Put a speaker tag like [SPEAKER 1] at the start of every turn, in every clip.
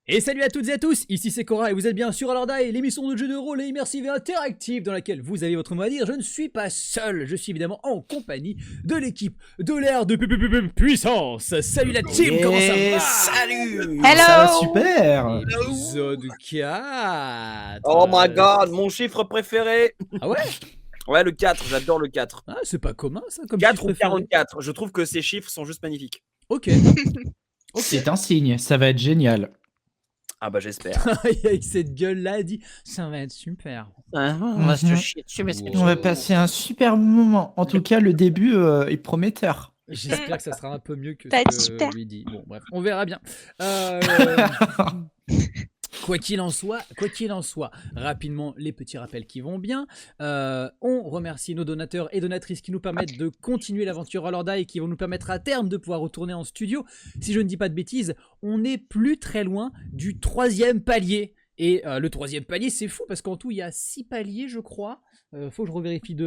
[SPEAKER 1] Et salut à toutes et à tous, ici c'est Cora et vous êtes bien sûr à l'Ordaï, l'émission de jeux de rôle et immersive et interactive dans laquelle vous avez votre mot à dire. Je ne suis pas seul, je suis évidemment en compagnie de l'équipe de l'ère de puissance. Salut la team, comment ça va?
[SPEAKER 2] Salut.
[SPEAKER 3] Hello.
[SPEAKER 2] Ça va super.
[SPEAKER 1] Épisode 4.
[SPEAKER 4] Oh my god, mon chiffre préféré.
[SPEAKER 1] Ah ouais?
[SPEAKER 4] Ouais, le 4, j'adore le 4.
[SPEAKER 1] Ah, c'est pas commun ça comme
[SPEAKER 4] 4
[SPEAKER 1] chiffre
[SPEAKER 4] ou
[SPEAKER 1] préféré.
[SPEAKER 4] 44, je trouve que ces chiffres sont juste magnifiques.
[SPEAKER 1] Ok.
[SPEAKER 2] C'est un signe, ça va être génial.
[SPEAKER 4] Ah bah j'espère.
[SPEAKER 1] Avec cette gueule là, elle dit ça va être super.
[SPEAKER 3] On va se chier dessus parce que
[SPEAKER 1] Wow.
[SPEAKER 2] On va passer un super moment. En tout cas, le début est prometteur.
[SPEAKER 1] J'espère que ça sera un peu mieux que
[SPEAKER 3] Ça va être
[SPEAKER 1] ce que
[SPEAKER 3] super.
[SPEAKER 1] lui dit. Bon, bref, on verra bien. Quoi qu'il en soit, rapidement les petits rappels qui vont bien. On remercie nos donateurs et donatrices qui nous permettent de continuer l'aventure à l'Orda et qui vont nous permettre à terme de pouvoir retourner en studio. Si je ne dis pas de bêtises, on n'est plus très loin du 3e palier. Et le 3e palier, c'est fou parce qu'en tout, il y a 6 paliers, je crois. Faut que je revérifie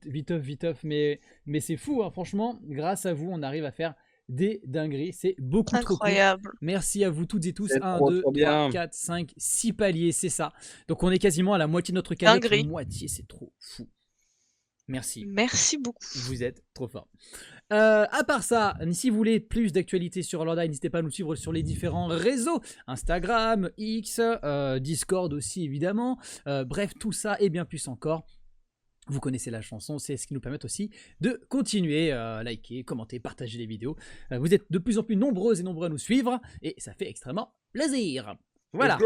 [SPEAKER 1] viteuf, mais c'est fou, hein, franchement. Grâce à vous, on arrive à faire des dingueries. C'est beaucoup trop cool.
[SPEAKER 3] incroyable.
[SPEAKER 1] Merci à vous toutes et tous.
[SPEAKER 4] C'est
[SPEAKER 1] 1,
[SPEAKER 4] trop,
[SPEAKER 1] 2,
[SPEAKER 4] trop
[SPEAKER 1] 3,
[SPEAKER 4] bien.
[SPEAKER 1] 4, 5, 6 paliers, c'est ça. Donc on est quasiment à la moitié de notre cagnotte.
[SPEAKER 3] Dinguerie.
[SPEAKER 1] Moitié, c'est trop fou. Merci.
[SPEAKER 3] Merci beaucoup.
[SPEAKER 1] Vous êtes trop fort. À part ça, si vous voulez plus d'actualités sur Lorda, n'hésitez pas à nous suivre sur les différents réseaux. Instagram, X, Discord aussi évidemment. Bref, tout ça et bien plus encore. Vous connaissez la chanson, c'est ce qui nous permet aussi de continuer, liker, commenter, partager les vidéos. Vous êtes de plus en plus nombreuses et nombreux à nous suivre et ça fait extrêmement plaisir. Voilà.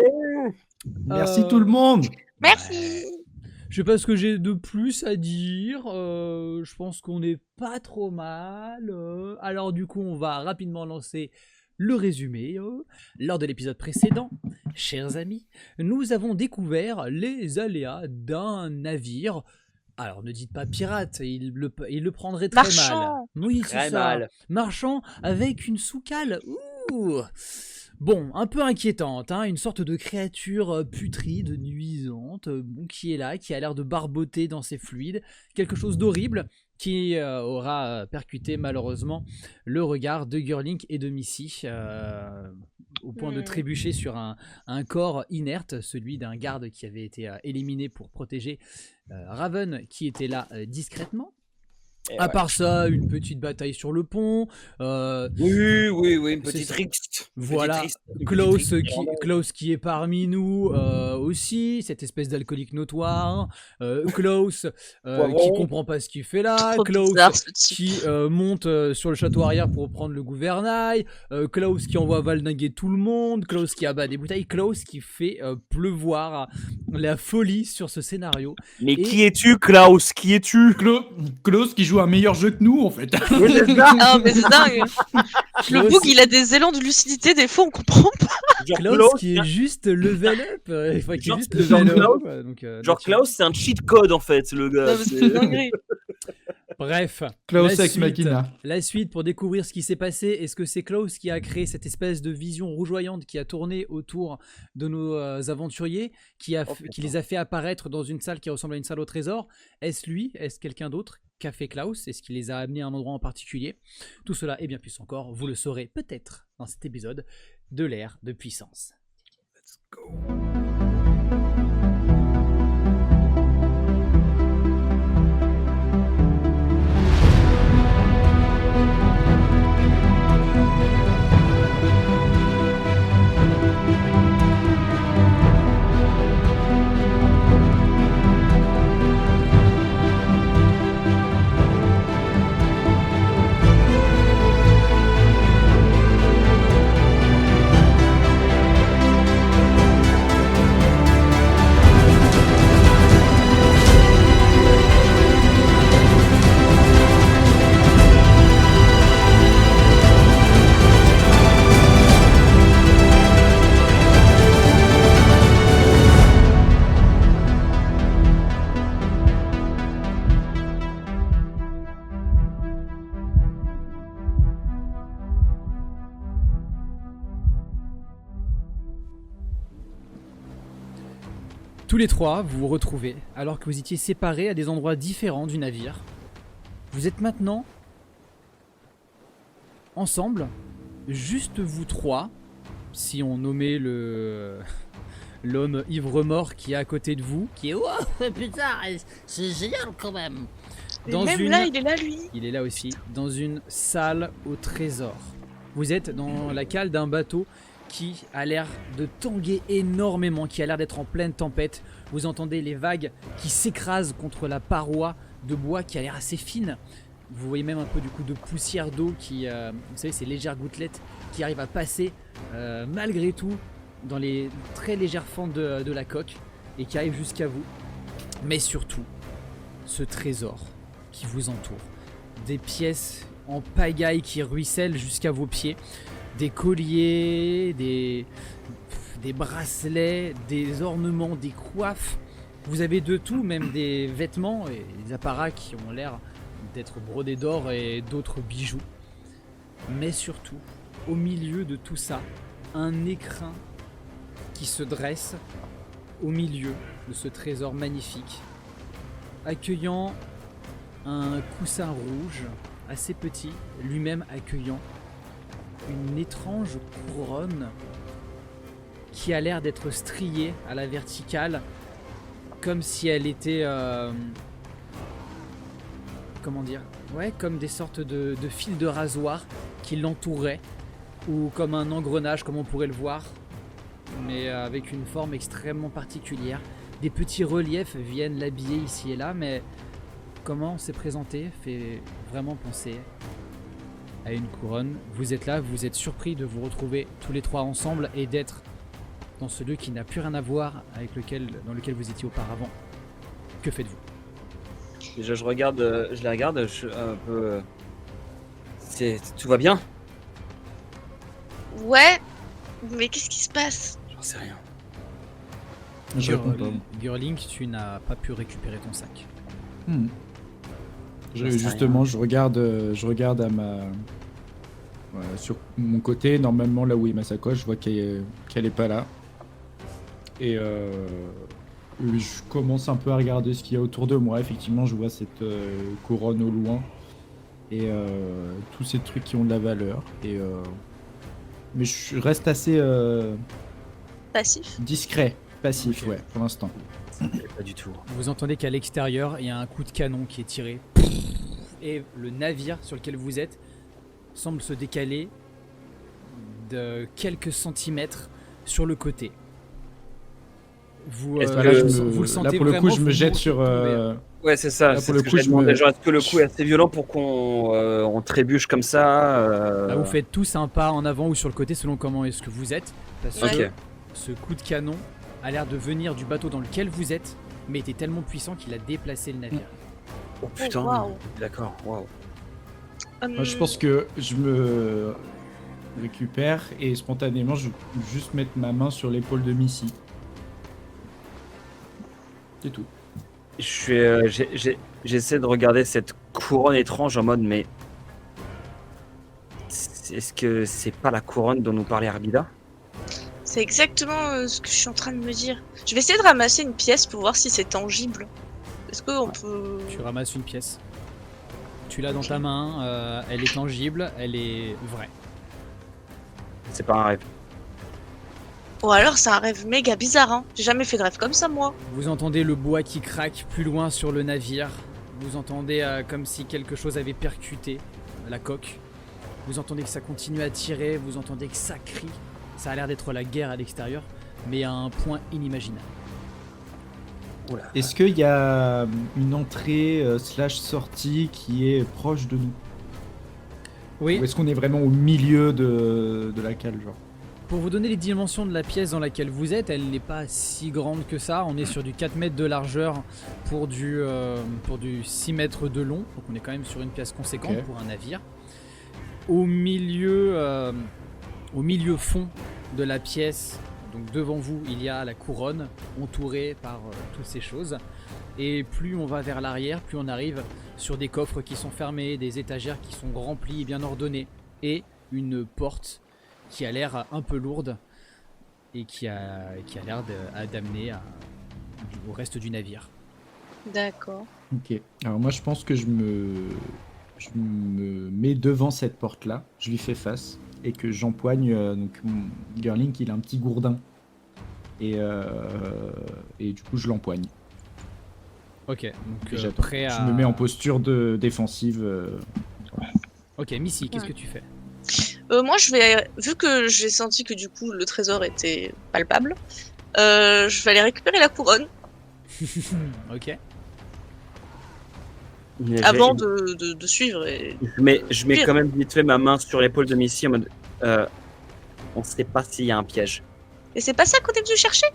[SPEAKER 2] Merci tout le monde.
[SPEAKER 3] Merci.
[SPEAKER 1] Je sais pas ce que j'ai de plus à dire. Je pense qu'on est pas trop mal. Alors du coup, on va rapidement lancer le résumé. Lors de l'épisode précédent, chers amis, nous avons découvert les aléas d'un navire. Alors ne dites pas pirate, il le prendrait très mal.
[SPEAKER 3] Marchand.
[SPEAKER 1] Oui,
[SPEAKER 4] Très
[SPEAKER 1] c'est ça.
[SPEAKER 4] mal.
[SPEAKER 1] Marchand avec une sous-cale. Ouh. Bon, un peu inquiétante, hein, une sorte de créature putride, nuisante, qui est là, qui a l'air de barboter dans ses fluides, quelque chose d'horrible qui aura percuté malheureusement le regard de Gurlink et de Missy, au point de trébucher sur un corps inerte, celui d'un garde qui avait été éliminé pour protéger Raven, qui était là discrètement.
[SPEAKER 4] Et
[SPEAKER 1] À
[SPEAKER 4] ouais.
[SPEAKER 1] part ça, une petite bataille sur le pont.
[SPEAKER 4] Oui, une petite
[SPEAKER 1] C'est-
[SPEAKER 4] triste.
[SPEAKER 1] Voilà, Klaus qui est parmi nous aussi, cette espèce d'alcoolique notoire. Klaus
[SPEAKER 4] Poivron.
[SPEAKER 1] qui comprend pas ce qu'il fait là.
[SPEAKER 3] Trop
[SPEAKER 1] Klaus
[SPEAKER 3] bizarre ce type.
[SPEAKER 1] qui monte sur le château arrière pour prendre le gouvernail. Klaus qui envoie valdinguer tout le monde. Klaus qui abat des bouteilles. Klaus qui fait pleuvoir la folie sur ce scénario.
[SPEAKER 4] Mais
[SPEAKER 1] Et-
[SPEAKER 4] qui es-tu, Klaus? Qui es-tu?
[SPEAKER 2] Klaus qui joue un meilleur jeu que nous en fait.
[SPEAKER 4] Oui, c'est ça.
[SPEAKER 3] Ah mais c'est dingue. Le
[SPEAKER 1] Klaus-
[SPEAKER 3] bug il a des élans de lucidité des fois on comprend pas.
[SPEAKER 4] Genre
[SPEAKER 1] Klaus
[SPEAKER 4] Klaus,
[SPEAKER 1] qui est juste level up. Enfin, qui est
[SPEAKER 4] Genre-
[SPEAKER 1] juste
[SPEAKER 4] genre
[SPEAKER 1] level
[SPEAKER 4] Klaus-
[SPEAKER 1] up. Donc,
[SPEAKER 4] genre Klaus, c'est un cheat code en fait, le gars.
[SPEAKER 3] Non, mais c'est dinguerie.
[SPEAKER 1] Bref,
[SPEAKER 2] Klaus
[SPEAKER 1] la
[SPEAKER 2] ex
[SPEAKER 1] suite.
[SPEAKER 2] machina.
[SPEAKER 1] La suite pour découvrir ce qui s'est passé. Est-ce que c'est Klaus qui a créé cette espèce de vision rougeoyante qui a tourné autour de nos aventuriers, qui les a fait apparaître dans une salle qui ressemble à une salle au trésor? Est-ce lui? Est-ce quelqu'un d'autre qu'a fait Klaus? Est-ce qu'il les a amenés à un endroit en particulier? Tout cela et bien plus encore, vous le saurez peut-être dans cet épisode de l'ère de puissance. Tous les trois, vous vous retrouvez, alors que vous étiez séparés à des endroits différents du navire. Vous êtes maintenant ensemble, juste vous trois, si on nommait l'homme ivre-mort qui est à côté de vous, qui est oh putain, c'est génial quand même.
[SPEAKER 3] Et même là, il est là, lui.
[SPEAKER 1] Il est là aussi, dans une salle au trésor. Vous êtes dans la cale d'un bateau qui a l'air de tanguer énormément, qui a l'air d'être en pleine tempête. Vous entendez les vagues qui s'écrasent contre la paroi de bois qui a l'air assez fine. Vous voyez même un peu du coup de poussière d'eau qui, vous savez, ces légères gouttelettes qui arrivent à passer malgré tout dans les très légères fentes de la coque et qui arrivent jusqu'à vous. Mais surtout, ce trésor qui vous entoure. Des pièces en pagaille qui ruissellent jusqu'à vos pieds. Des colliers, des bracelets, des ornements, des coiffes. Vous avez de tout, même des vêtements et des apparats qui ont l'air d'être brodés d'or et d'autres bijoux. Mais surtout, au milieu de tout ça, un écrin qui se dresse au milieu de ce trésor magnifique, accueillant un coussin rouge assez petit, lui-même accueillant une étrange couronne qui a l'air d'être striée à la verticale, comme si elle était comment dire, ouais, comme des sortes de fils de rasoir qui l'entouraient, ou comme un engrenage comme on pourrait le voir, mais avec une forme extrêmement particulière. Des petits reliefs viennent l'habiller ici et là, mais comment c'est présenté fait vraiment penser à une couronne. Vous êtes là, vous êtes surpris de vous retrouver tous les trois ensemble et d'être dans ce lieu qui n'a plus rien à voir avec dans lequel vous étiez auparavant. Que faites-vous?
[SPEAKER 4] Déjà, je les regarde, un peu. Tout va bien?
[SPEAKER 3] Ouais, mais qu'est-ce qui se passe?
[SPEAKER 4] J'en sais rien.
[SPEAKER 2] Je réponds pas.
[SPEAKER 1] Girling, tu n'as pas pu récupérer ton sac.
[SPEAKER 2] Justement, je regarde à sur mon côté, normalement là où est ma sacoche, je vois qu'elle est pas là. Et je commence un peu à regarder ce qu'il y a autour de moi. Effectivement, je vois cette couronne au loin et tous ces trucs qui ont de la valeur. Mais je reste assez
[SPEAKER 3] Passif.
[SPEAKER 2] discret, passif,
[SPEAKER 1] Ok.
[SPEAKER 2] ouais, pour l'instant.
[SPEAKER 4] Pas du tout.
[SPEAKER 1] Vous entendez qu'à l'extérieur, il y a un coup de canon qui est tiré. Et le navire sur lequel vous êtes semble se décaler de quelques centimètres sur le côté. Vous,
[SPEAKER 4] Est-ce que
[SPEAKER 2] Là,
[SPEAKER 1] vous le sentez
[SPEAKER 2] là, pour le coup,
[SPEAKER 1] vraiment,
[SPEAKER 2] je me
[SPEAKER 1] vous
[SPEAKER 2] jette
[SPEAKER 1] montez
[SPEAKER 2] sur.
[SPEAKER 1] tomber.
[SPEAKER 4] Ouais, c'est ça.
[SPEAKER 2] Là,
[SPEAKER 4] C'est
[SPEAKER 2] pour le
[SPEAKER 4] ce que
[SPEAKER 2] coup,
[SPEAKER 4] j'ai
[SPEAKER 2] je
[SPEAKER 4] demandé.
[SPEAKER 2] me-
[SPEAKER 4] Genre, est-ce que le coup est assez violent pour qu'on on trébuche comme ça
[SPEAKER 1] Là, vous faites tous un pas en avant ou sur le côté selon comment est-ce que vous êtes. Parce que
[SPEAKER 4] Ok.
[SPEAKER 1] ce coup de canon a l'air de venir du bateau dans lequel vous êtes, mais était tellement puissant qu'il a déplacé le navire.
[SPEAKER 4] Oh putain.
[SPEAKER 3] Oh, waouh.
[SPEAKER 4] D'accord. Waouh.
[SPEAKER 2] Moi, je pense que je me récupère et spontanément, je vais juste mettre ma main sur l'épaule de Missy. C'est tout.
[SPEAKER 4] J'essaie de regarder cette couronne étrange en mode, mais est-ce que c'est pas la couronne dont nous parlait Arbida?
[SPEAKER 3] C'est exactement ce que je suis en train de me dire. Je vais essayer de ramasser une pièce pour voir si c'est tangible. Est-ce qu'on peut...
[SPEAKER 1] Tu ramasses une pièce. Tu l'as dans ta main, elle est tangible, elle est vraie.
[SPEAKER 4] C'est pas un rêve.
[SPEAKER 3] Ou alors c'est un rêve méga bizarre, hein. J'ai jamais fait de rêve comme ça, moi.
[SPEAKER 1] Vous entendez le bois qui craque plus loin sur le navire. Vous entendez comme si quelque chose avait percuté la coque. Vous entendez que ça continue à tirer, vous entendez que ça crie. Ça a l'air d'être la guerre à l'extérieur, mais à un point inimaginable.
[SPEAKER 4] Oula.
[SPEAKER 2] Est-ce qu'il y a une entrée slash sortie qui est proche de nous?
[SPEAKER 1] Oui,
[SPEAKER 2] Ou est-ce qu'on est vraiment au milieu de la cale, genre?
[SPEAKER 1] pour vous donner les dimensions de la pièce dans laquelle vous êtes, elle n'est pas si grande que ça. On est sur du 4 mètres de largeur pour du 6 mètres de long. Donc on est quand même sur une pièce conséquente
[SPEAKER 2] Ok.
[SPEAKER 1] pour un navire. Au milieu fond de la pièce, donc devant vous, il y a la couronne entourée par toutes ces choses. Et plus on va vers l'arrière, plus on arrive sur des coffres qui sont fermés, des étagères qui sont remplies et bien ordonnées, et une porte qui a l'air un peu lourde et qui a l'air d'amener au reste du navire.
[SPEAKER 3] D'accord.
[SPEAKER 2] Ok. Alors moi, je pense que je me mets devant cette porte-là. Je lui fais face et que j'empoigne. Donc mon Girling, il a un petit gourdin. Et du coup, je l'empoigne.
[SPEAKER 1] Ok, donc
[SPEAKER 2] Et j'attends.
[SPEAKER 1] prêt à...
[SPEAKER 2] Je me mets en posture de défensive.
[SPEAKER 1] Ok, Missy, qu'est-ce que tu fais?
[SPEAKER 3] Moi, vu que j'ai senti que du coup le trésor était palpable, je vais aller récupérer la couronne
[SPEAKER 1] Ok.
[SPEAKER 4] Mais
[SPEAKER 3] avant de suivre.
[SPEAKER 4] je mets quand même vite fait ma main sur l'épaule de Missy en mode. On sait pas s'il y a un piège.
[SPEAKER 3] Et c'est pas ça qu'on est venu chercher?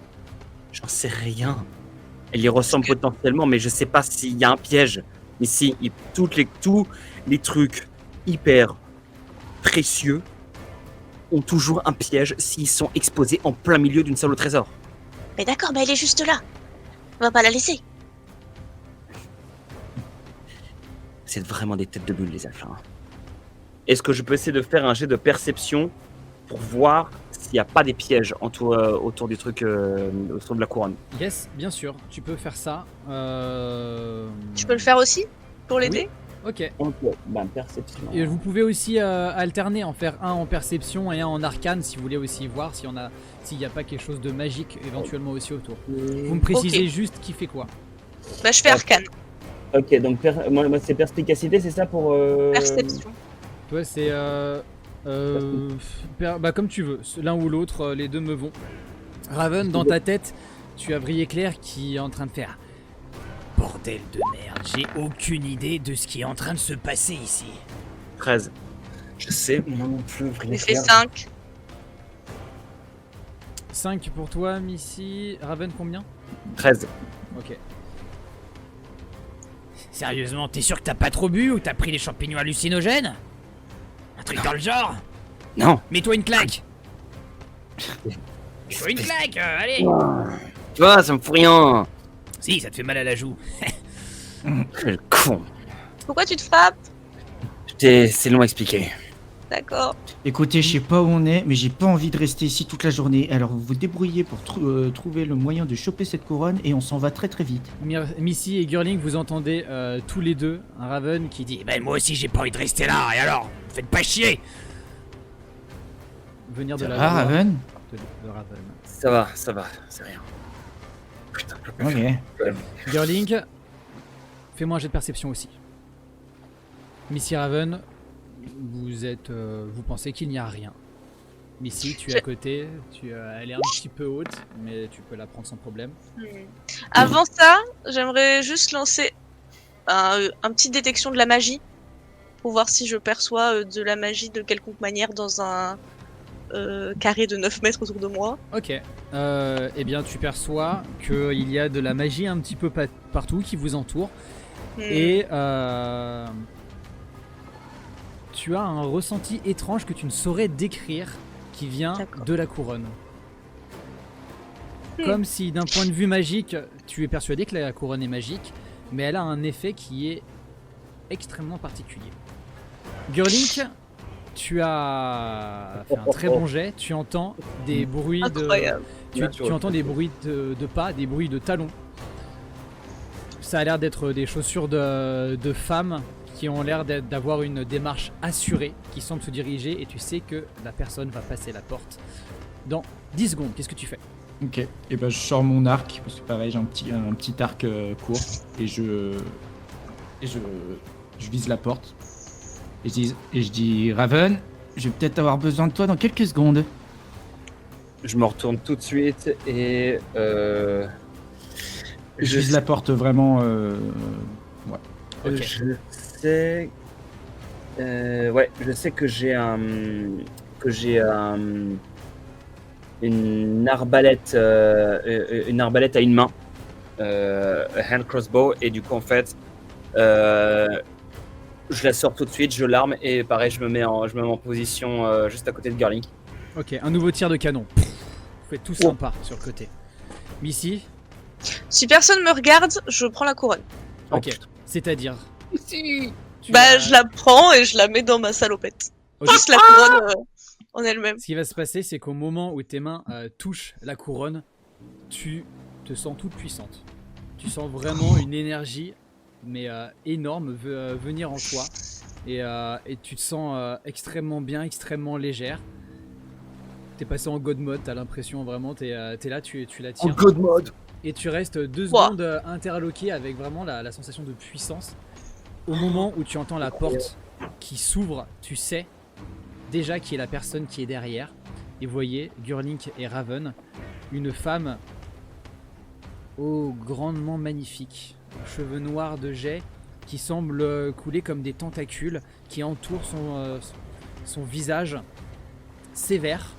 [SPEAKER 4] J'en sais rien. Elle y ressemble potentiellement, mais je sais pas s'il y a un piège. Missy, tous les trucs hyper précieux ont toujours un piège s'ils sont exposés en plein milieu d'une salle au trésor.
[SPEAKER 3] Mais d'accord, mais elle est juste là. On va pas la laisser.
[SPEAKER 4] C'est vraiment des têtes de bulles, les elfes. Hein. Est-ce que je peux essayer de faire un jet de perception pour voir s'il n'y a pas des pièges autour du truc, autour de la couronne?
[SPEAKER 1] Yes, bien sûr, tu peux faire ça.
[SPEAKER 3] Tu peux le faire aussi pour l'aider?
[SPEAKER 1] Ok.
[SPEAKER 4] Ok, ben perception.
[SPEAKER 1] Et vous pouvez aussi alterner, en faire un en perception et un en arcane si vous voulez aussi voir s'il n'y a pas quelque chose de magique éventuellement aussi autour. Vous me précisez juste qui fait quoi.
[SPEAKER 3] Bah, je fais arcane.
[SPEAKER 4] Ok, donc moi c'est perspicacité, c'est ça pour.
[SPEAKER 3] Perception.
[SPEAKER 1] Toi c'est bah comme tu veux, l'un ou l'autre, les deux me vont. Raven, dans ta tête, tu as Vrille Éclair qui est en train de faire bordel de merde, j'ai aucune idée de ce qui est en train de se passer ici.
[SPEAKER 4] 13. Je sais, moi non plus.
[SPEAKER 3] J'ai fait 5.
[SPEAKER 1] 5 pour toi, Missy. Raven, combien?
[SPEAKER 4] 13.
[SPEAKER 1] Ok. Sérieusement, t'es sûr que t'as pas trop bu ou t'as pris des champignons hallucinogènes? Un truc dans le genre?
[SPEAKER 4] Non.
[SPEAKER 1] Mets-toi une claque. Mets-toi une claque, allez.
[SPEAKER 4] Tu vois, ça me fout rien.
[SPEAKER 1] Si, ça te fait mal à la joue.
[SPEAKER 4] Quel con.
[SPEAKER 3] Pourquoi tu te frappes?
[SPEAKER 4] C'est long à expliquer.
[SPEAKER 3] D'accord.
[SPEAKER 2] Écoutez, je sais pas où on est, mais j'ai pas envie de rester ici toute la journée. Alors vous vous débrouillez pour trouver le moyen de choper cette couronne et on s'en va très très vite.
[SPEAKER 1] Missy et Girling, vous entendez tous les deux un Raven qui dit ben moi aussi j'ai pas envie de rester là, et alors? Faites pas chier. Venir de la
[SPEAKER 2] Ah,
[SPEAKER 1] voix
[SPEAKER 2] Raven?
[SPEAKER 1] de Raven.
[SPEAKER 4] Ça va, c'est rien. Putain, je peux pas faire.
[SPEAKER 2] Ok.
[SPEAKER 1] Girling, fais-moi un jet de perception aussi. Missy, Raven, vous pensez qu'il n'y a rien. Missy, tu es à côté, elle est un petit peu haute, mais tu peux la prendre sans problème.
[SPEAKER 3] Avant ça, j'aimerais juste lancer un petit détection de la magie pour voir si je perçois de la magie de quelconque manière dans un carré de 9 mètres autour de moi.
[SPEAKER 1] Ok. Eh bien, tu perçois qu'il y a de la magie un petit peu partout qui vous entoure. Et tu as un ressenti étrange que tu ne saurais décrire qui vient de la couronne. Comme si d'un point de vue magique, tu es persuadé que la couronne est magique, mais elle a un effet qui est extrêmement particulier. Girling, tu as fait un très bon jet, tu entends des bruits tu entends des bruits de pas, des bruits de talons. Ça a l'air d'être des chaussures de femmes qui ont l'air d'avoir une démarche assurée, qui semblent se diriger, et tu sais que la personne va passer la porte dans 10 secondes. Qu'est-ce que tu fais?
[SPEAKER 2] Ok. Et ben je sors mon arc, parce que pareil j'ai un petit arc court, et je vise la porte. Et je dis Raven, je vais peut-être avoir besoin de toi dans quelques secondes.
[SPEAKER 4] Je me retourne tout de suite et
[SPEAKER 2] je vise la porte vraiment. Ouais.
[SPEAKER 1] Ok.
[SPEAKER 4] Je sais. Ouais, je sais que j'ai une arbalète à une main, hand crossbow, et du coup en fait, je la sors tout de suite, je l'arme et pareil, je me mets en position juste à côté de Girling.
[SPEAKER 1] Ok, un nouveau tir de canon. Vous faites tous un pas sur le côté. Missy?
[SPEAKER 3] Si personne me regarde, je prends la couronne.
[SPEAKER 1] Ok, c'est-à-dire
[SPEAKER 3] je la prends et je la mets dans ma salopette.
[SPEAKER 1] Ok.
[SPEAKER 3] Juste la couronne en elle-même.
[SPEAKER 1] Ce qui va se passer, c'est qu'au moment où tes mains touchent la couronne, tu te sens toute puissante. Tu sens vraiment une énergie, mais énorme, venir en toi. et tu te sens extrêmement bien, extrêmement légère. T'es passé en God mode, t'as l'impression vraiment, t'es là, tu la
[SPEAKER 4] En
[SPEAKER 1] tires.
[SPEAKER 4] God mode.
[SPEAKER 1] Et tu restes 2
[SPEAKER 3] Ouah.
[SPEAKER 1] secondes interloqué avec vraiment la sensation de puissance. Au moment où tu entends la porte qui s'ouvre, tu sais déjà qui est la personne qui est derrière. Et vous voyez Gurlink et Raven, une femme grandement magnifique, cheveux noirs de jet qui semblent couler comme des tentacules qui entourent son visage sévère.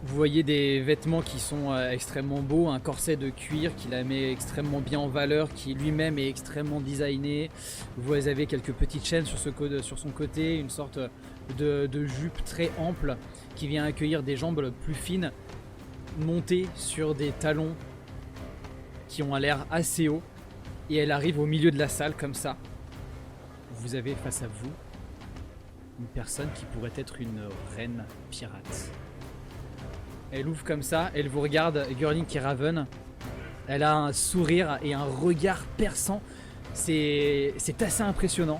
[SPEAKER 1] Vous voyez des vêtements qui sont extrêmement beaux, un corset de cuir qui la met extrêmement bien en valeur, qui lui-même est extrêmement designé. Vous avez quelques petites chaînes sur son côté, une sorte de jupe très ample qui vient accueillir des jambes plus fines, montées sur des talons qui ont l'air assez hauts. Et elle arrive au milieu de la salle comme ça. Vous avez face à vous une personne qui pourrait être une reine pirate. Elle ouvre comme ça, elle vous regarde, Gurlink et Raven. Elle a un sourire et un regard perçant. C'est assez impressionnant.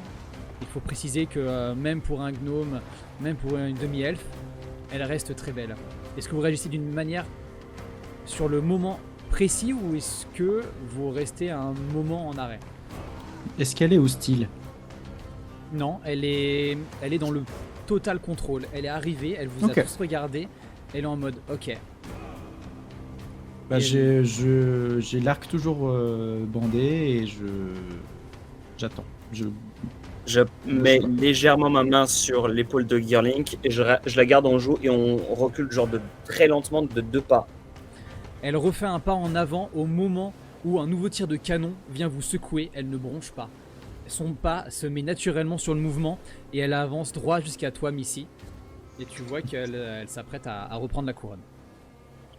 [SPEAKER 1] Il faut préciser que même pour un gnome, même pour une demi-elfe, elle reste très belle. Est-ce que vous réagissez d'une manière sur le moment précis ou est-ce que vous restez un moment en arrêt?
[SPEAKER 2] Est-ce qu'elle est hostile?
[SPEAKER 1] Non, elle est dans le total contrôle. Elle est arrivée, elle vous
[SPEAKER 2] Ok.
[SPEAKER 1] a tous regardé. Elle est en mode ok.
[SPEAKER 2] Bah,
[SPEAKER 1] Et-
[SPEAKER 2] j'ai l'arc toujours bandé et j'attends.
[SPEAKER 4] Je mets légèrement ma main sur l'épaule de Gearlink et je la garde en joue et on recule genre très lentement de 2 pas.
[SPEAKER 1] Elle refait un pas en avant au moment où un nouveau tir de canon vient vous secouer. Elle ne bronche pas. Son pas se met naturellement sur le mouvement et elle avance droit jusqu'à toi, Missy. Et tu vois qu'elle s'apprête à reprendre la couronne.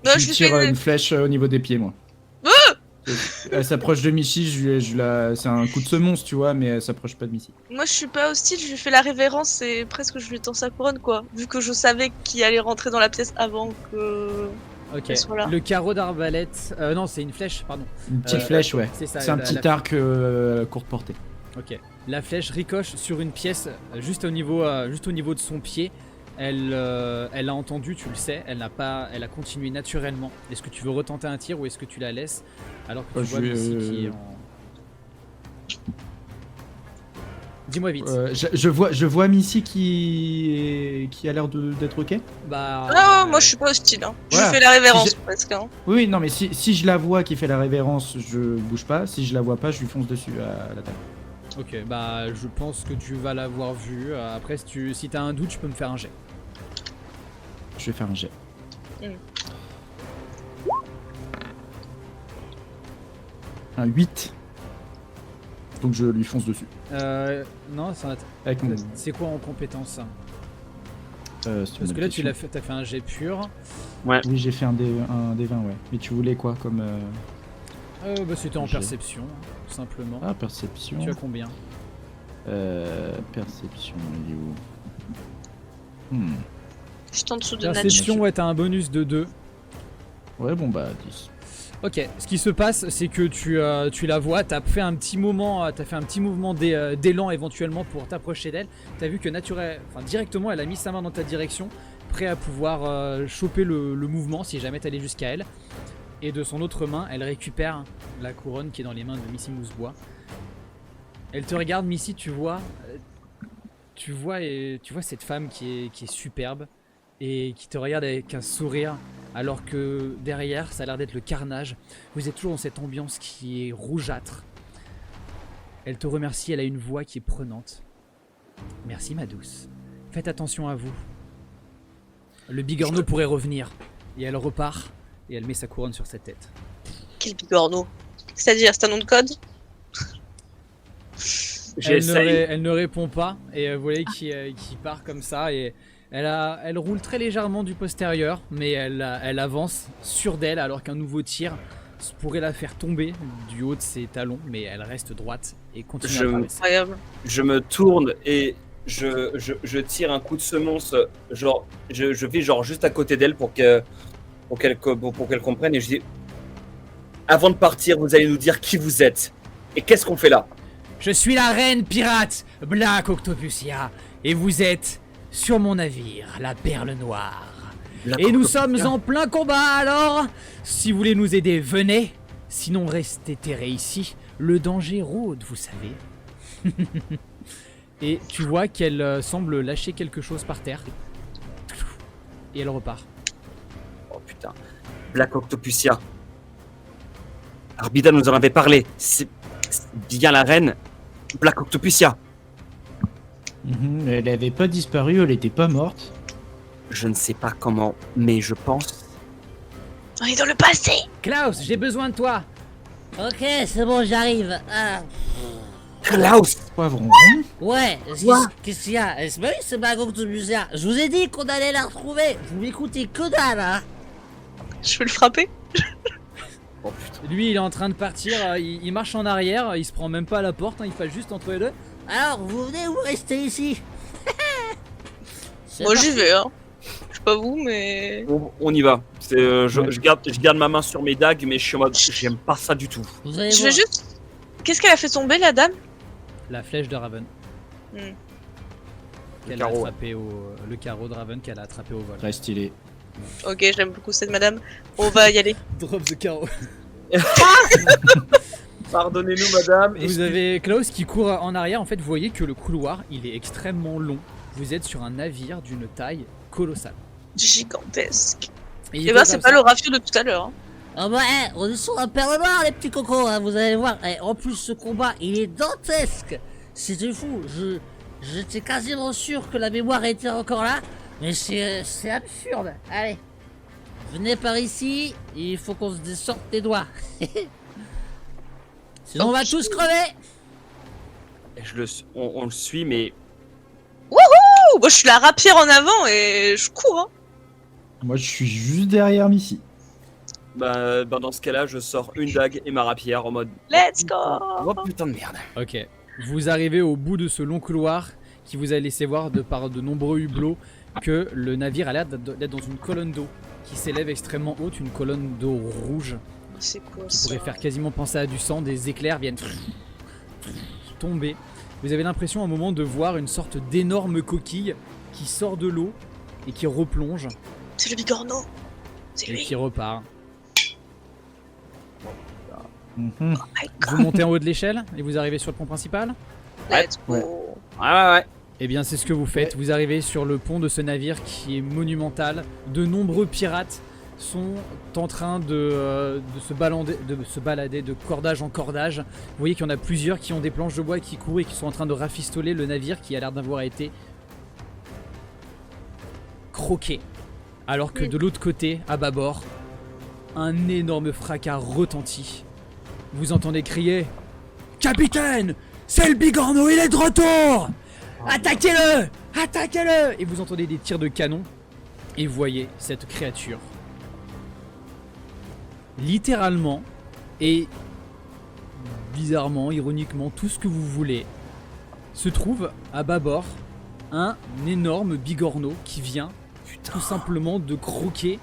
[SPEAKER 3] Non,
[SPEAKER 2] Je
[SPEAKER 3] je
[SPEAKER 2] lui
[SPEAKER 3] lui
[SPEAKER 2] tire
[SPEAKER 3] fais-
[SPEAKER 2] une flèche au niveau des pieds, moi. Elle s'approche de Michi, c'est un coup de semonce, tu vois, mais elle s'approche pas de Michi.
[SPEAKER 3] Moi, je suis pas hostile, je lui fais la révérence et presque je lui tends sa couronne, quoi. Vu que je savais qu'il allait rentrer dans la pièce avant que.
[SPEAKER 1] Ok.
[SPEAKER 3] Elle soit là.
[SPEAKER 1] Le carreau d'arbalète. Non, c'est une flèche, pardon.
[SPEAKER 2] Une petite flèche, ouais.
[SPEAKER 1] C'est ça.
[SPEAKER 2] C'est un
[SPEAKER 1] la-
[SPEAKER 2] petit
[SPEAKER 1] la-
[SPEAKER 2] arc courte portée.
[SPEAKER 1] Ok. La flèche ricoche sur une pièce juste au niveau de son pied. Elle a entendu, tu le sais. Elle a continué naturellement. Est-ce que tu veux retenter un tir ou est-ce que tu la laisses alors que tu
[SPEAKER 2] Je
[SPEAKER 1] vois
[SPEAKER 2] vais,
[SPEAKER 1] Missy qui est en. Dis-moi vite.
[SPEAKER 2] Je vois Missy qui a l'air d'être ok.
[SPEAKER 1] Bah.
[SPEAKER 3] Non, moi je suis pas hostile. Hein. Je
[SPEAKER 2] Voilà.
[SPEAKER 3] lui fais la révérence
[SPEAKER 2] Si
[SPEAKER 3] presque. Hein.
[SPEAKER 2] Oui, non, mais si je la vois qui fait la révérence, je bouge pas. Si je la vois pas, je lui fonce dessus à la table.
[SPEAKER 1] Ok, bah je pense que tu vas l'avoir vue. Après, si t'as un doute, tu peux me faire un jet.
[SPEAKER 2] Je vais faire un jet.
[SPEAKER 3] Mm.
[SPEAKER 2] Un 8. Donc je lui fonce dessus.
[SPEAKER 1] Non,
[SPEAKER 2] Avec mon...
[SPEAKER 1] c'est quoi en compétence ça?
[SPEAKER 2] c'est une
[SPEAKER 1] Parce que
[SPEAKER 2] bonne
[SPEAKER 1] là, tu
[SPEAKER 2] question.
[SPEAKER 1] t'as fait un jet pur.
[SPEAKER 2] Oui, j'ai fait un D20, ouais. Mais tu voulais quoi comme...
[SPEAKER 1] Bah, c'était en
[SPEAKER 2] Jet.
[SPEAKER 1] perception, tout simplement.
[SPEAKER 2] Ah, perception.
[SPEAKER 1] Tu as combien?
[SPEAKER 2] Perception, il est où
[SPEAKER 3] Juste en dessous de
[SPEAKER 1] Perception,
[SPEAKER 3] Nadji.
[SPEAKER 1] ouais, t'as un bonus de 2.
[SPEAKER 2] Ouais, bon bah 10.
[SPEAKER 1] Ok, ce qui se passe, c'est que tu la vois, t'as fait un petit mouvement d'élan éventuellement pour t'approcher d'elle. T'as vu que directement, elle a mis sa main dans ta direction, prêt à pouvoir choper le mouvement si jamais t'allais jusqu'à elle. Et de son autre main, elle récupère la couronne qui est dans les mains de Missy Mousebois. Elle te regarde, Missy, tu vois cette femme qui est superbe et qui te regarde avec un sourire. Alors que derrière, ça a l'air d'être le carnage. Vous êtes toujours dans cette ambiance qui est rougeâtre. Elle te remercie, elle a une voix qui est prenante. Merci ma douce. Faites attention à vous. Le bigorneau pourrait revenir. Et elle repart et elle met sa couronne sur sa tête.
[SPEAKER 3] Quel bigorneau. C'est-à-dire, c'est un nom de code?
[SPEAKER 4] J'essaye.
[SPEAKER 1] Elle ne répond pas et vous voyez qui part comme ça et elle roule très légèrement du postérieur mais elle avance sûre d'elle alors qu'un nouveau tir pourrait la faire tomber du haut de ses talons mais elle reste droite et continue à traverser.
[SPEAKER 3] Incroyable.
[SPEAKER 4] Je me tourne et je tire un coup de semonce, genre je vais genre juste à côté d'elle pour qu'elle comprenne et je dis avant de partir vous allez nous dire qui vous êtes et qu'est-ce qu'on fait là.
[SPEAKER 1] Je suis la reine pirate Black Octopusia et vous êtes sur mon navire, la Perle Noire. Et nous sommes en plein combat alors. Si vous voulez nous aider, venez. Sinon, restez terrés ici. Le danger rôde, vous savez. Et tu vois qu'elle semble lâcher quelque chose par terre. Et elle repart.
[SPEAKER 4] Oh putain. Black Octopusia. Arbida nous en avait parlé. C'est bien la reine Black Octopusia.
[SPEAKER 2] Elle avait pas disparu, elle était pas morte.
[SPEAKER 4] Je ne sais pas comment, mais je pense.
[SPEAKER 3] On est dans le passé.
[SPEAKER 1] Klaus, j'ai besoin de toi.
[SPEAKER 5] Ok, c'est bon, j'arrive. Ah,
[SPEAKER 4] Klaus.
[SPEAKER 2] Poivron.
[SPEAKER 5] ouais,
[SPEAKER 4] Quoi
[SPEAKER 5] qu'est-ce qu'il y a? Bah oui, c'est Black Octopusia. Je vous ai dit qu'on allait la retrouver. Vous m'écoutez que dalle, hein?
[SPEAKER 3] Je peux le frapper.
[SPEAKER 4] Oh putain.
[SPEAKER 1] Lui, il est en train de partir. Il marche en arrière. Il se prend même pas à la porte. Il passe juste entre les deux.
[SPEAKER 5] Alors, vous venez ou vous restez ici? C'est
[SPEAKER 3] Moi, j'y
[SPEAKER 5] parti.
[SPEAKER 3] vais. Hein. Je sais pas vous, mais.
[SPEAKER 4] On y va. Je garde ma main sur mes dagues, mais je suis en mode. J'aime pas ça du tout.
[SPEAKER 5] Vous allez
[SPEAKER 3] Je
[SPEAKER 5] voir.
[SPEAKER 3] vais juste. Qu'est-ce qu'elle a fait tomber, la dame?
[SPEAKER 1] La flèche de Raven.
[SPEAKER 3] Hmm.
[SPEAKER 1] Qu'elle
[SPEAKER 4] carreau,
[SPEAKER 1] a attrapé le carreau de Raven qu'elle a attrapé au vol.
[SPEAKER 2] Très stylé.
[SPEAKER 3] Ok, j'aime beaucoup cette madame. On va y aller.
[SPEAKER 1] Drop the carreau.
[SPEAKER 4] Pardonnez-nous, madame.
[SPEAKER 1] Vous avez Klaus qui court en arrière. En fait, vous voyez que le couloir, il est extrêmement long. Vous êtes sur un navire d'une taille colossale.
[SPEAKER 3] Gigantesque.
[SPEAKER 1] Et il
[SPEAKER 3] Et
[SPEAKER 1] est
[SPEAKER 3] bah,
[SPEAKER 1] comme
[SPEAKER 3] c'est
[SPEAKER 1] ça.
[SPEAKER 3] pas le rafio de tout à l'heure. Hein.
[SPEAKER 5] Ah bah, on est sur la Perle Noire, les petits cocos, hein, vous allez voir. En plus, ce combat, il est dantesque. C'était fou. J'étais quasiment sûr que la mémoire était encore là. Mais c'est absurde. Allez. Venez par ici. Il faut qu'on se dessorte les doigts. Sinon, on va tous crever.
[SPEAKER 4] On le suit, mais
[SPEAKER 3] Ouh, moi, je suis la rapière en avant et je cours. Hein.
[SPEAKER 2] Moi, je suis juste derrière Missy.
[SPEAKER 4] dans ce cas-là, je sors une dague et ma rapière en mode.
[SPEAKER 3] Let's go.
[SPEAKER 4] Oh putain de merde.
[SPEAKER 1] Ok. Vous arrivez au bout de ce long couloir qui vous a laissé voir par de nombreux hublots que le navire a l'air d'être dans une colonne d'eau qui s'élève extrêmement haute, une colonne d'eau rouge
[SPEAKER 3] C'est quoi
[SPEAKER 1] qui
[SPEAKER 3] ça?
[SPEAKER 1] pourrait faire quasiment penser à du sang. Des éclairs viennent tomber. Vous avez l'impression à un moment de voir une sorte d'énorme coquille qui sort de l'eau et qui replonge
[SPEAKER 3] C'est le bigorneau. C'est
[SPEAKER 1] et
[SPEAKER 3] lui.
[SPEAKER 1] qui repart.
[SPEAKER 2] Mhm.
[SPEAKER 3] Oh my
[SPEAKER 1] Vous
[SPEAKER 3] god.
[SPEAKER 1] montez en haut de l'échelle et vous arrivez sur le pont principal.
[SPEAKER 3] Let's go.
[SPEAKER 2] Ouais.
[SPEAKER 4] Ouais.
[SPEAKER 1] Eh bien, c'est ce que vous faites. Vous arrivez sur le pont de ce navire qui est monumental. De nombreux pirates sont en train de se balader de cordage en cordage. Vous voyez qu'il y en a plusieurs qui ont des planches de bois qui courent et qui sont en train de rafistoler le navire qui a l'air d'avoir été croqué. Alors que de l'autre côté, à bâbord, un énorme fracas retentit. Vous entendez crier « Capitaine, c'est le bigorneau, il est de retour ! Attaquez-le! Attaquez-le » Et vous entendez des tirs de canon et vous voyez cette créature littéralement et bizarrement, ironiquement, tout ce que vous voulez, se trouve à bâbord un énorme bigorneau qui vient tout simplement de croquer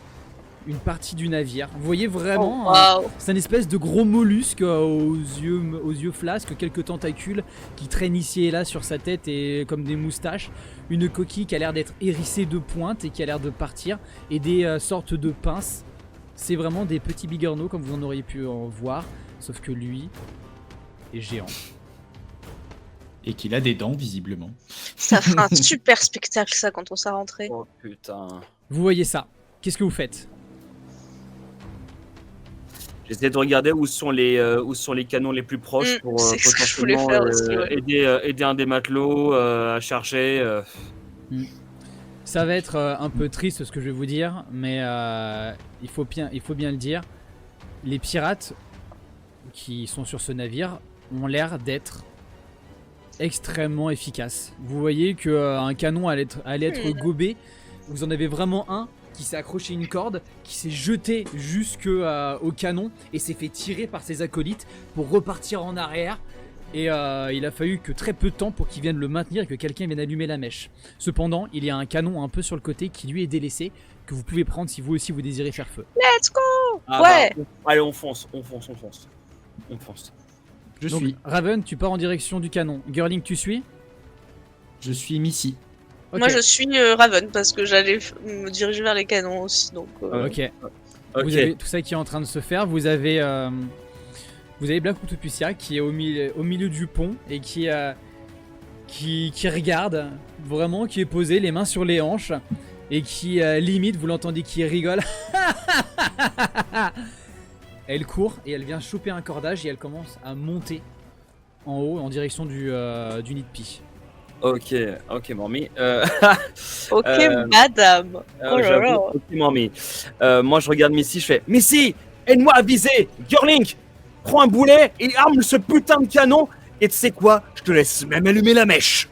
[SPEAKER 1] une partie du navire. Vous voyez vraiment,
[SPEAKER 3] Waouh.
[SPEAKER 1] c'est une espèce de gros mollusque aux yeux flasques, quelques tentacules qui traînent ici et là sur sa tête et comme des moustaches, une coquille qui a l'air d'être hérissée de pointes et qui a l'air de partir, et des sortes de pinces. C'est vraiment des petits bigorneaux comme vous en auriez pu en voir, sauf que lui est géant.
[SPEAKER 2] Et qu'il a des dents, visiblement.
[SPEAKER 3] Ça fera un super spectacle, ça, quand on sera rentré.
[SPEAKER 4] Oh putain.
[SPEAKER 1] Vous voyez ça, qu'est-ce que vous faites?
[SPEAKER 4] J'essaie de regarder où sont les canons les plus proches pour
[SPEAKER 3] c'est ce que je voulais
[SPEAKER 4] potentiellement
[SPEAKER 3] faire aussi, ouais.
[SPEAKER 4] aider un des matelots à charger.
[SPEAKER 1] Ça va être un peu triste ce que je vais vous dire, mais il faut bien le dire. Les pirates qui sont sur ce navire ont l'air d'être extrêmement efficaces. Vous voyez qu'un canon allait être gobé. Vous en avez vraiment un qui s'est accroché une corde, qui s'est jeté jusqu'au canon et s'est fait tirer par ses acolytes pour repartir en arrière. Et il a fallu que très peu de temps pour qu'ils viennent le maintenir et que quelqu'un vienne allumer la mèche. Cependant, il y a un canon un peu sur le côté qui lui est délaissé, que vous pouvez prendre si vous aussi vous désirez faire feu.
[SPEAKER 3] Let's go.
[SPEAKER 4] Ah
[SPEAKER 3] Ouais.
[SPEAKER 4] allez, on fonce.
[SPEAKER 2] Je
[SPEAKER 1] Donc,
[SPEAKER 2] suis.
[SPEAKER 1] Raven, tu pars en direction du canon. Girling, tu suis?
[SPEAKER 2] Je suis Missy.
[SPEAKER 1] Ok.
[SPEAKER 3] Moi, je suis Raven parce que j'allais me diriger vers les canons aussi. Donc,
[SPEAKER 1] Ok.
[SPEAKER 4] Ok.
[SPEAKER 1] Vous avez tout ça qui est en train de se faire. Vous avez Black Octopusia qui est au milieu du pont et qui regarde vraiment, qui est posé les mains sur les hanches et qui limite, vous l'entendez qui rigole. Elle court et elle vient choper un cordage et elle commence à monter en haut en direction du nid de pie.
[SPEAKER 4] Ok, mamie.
[SPEAKER 3] ok,
[SPEAKER 4] euh,
[SPEAKER 3] madame. Oh là
[SPEAKER 4] J'avoue,
[SPEAKER 3] là.
[SPEAKER 4] ok, mamie. Moi, je regarde Missy, je fais Missy, aide-moi à viser. Girling, prends un boulet et arme ce putain de canon. Et tu sais quoi? Je te laisse même allumer la mèche.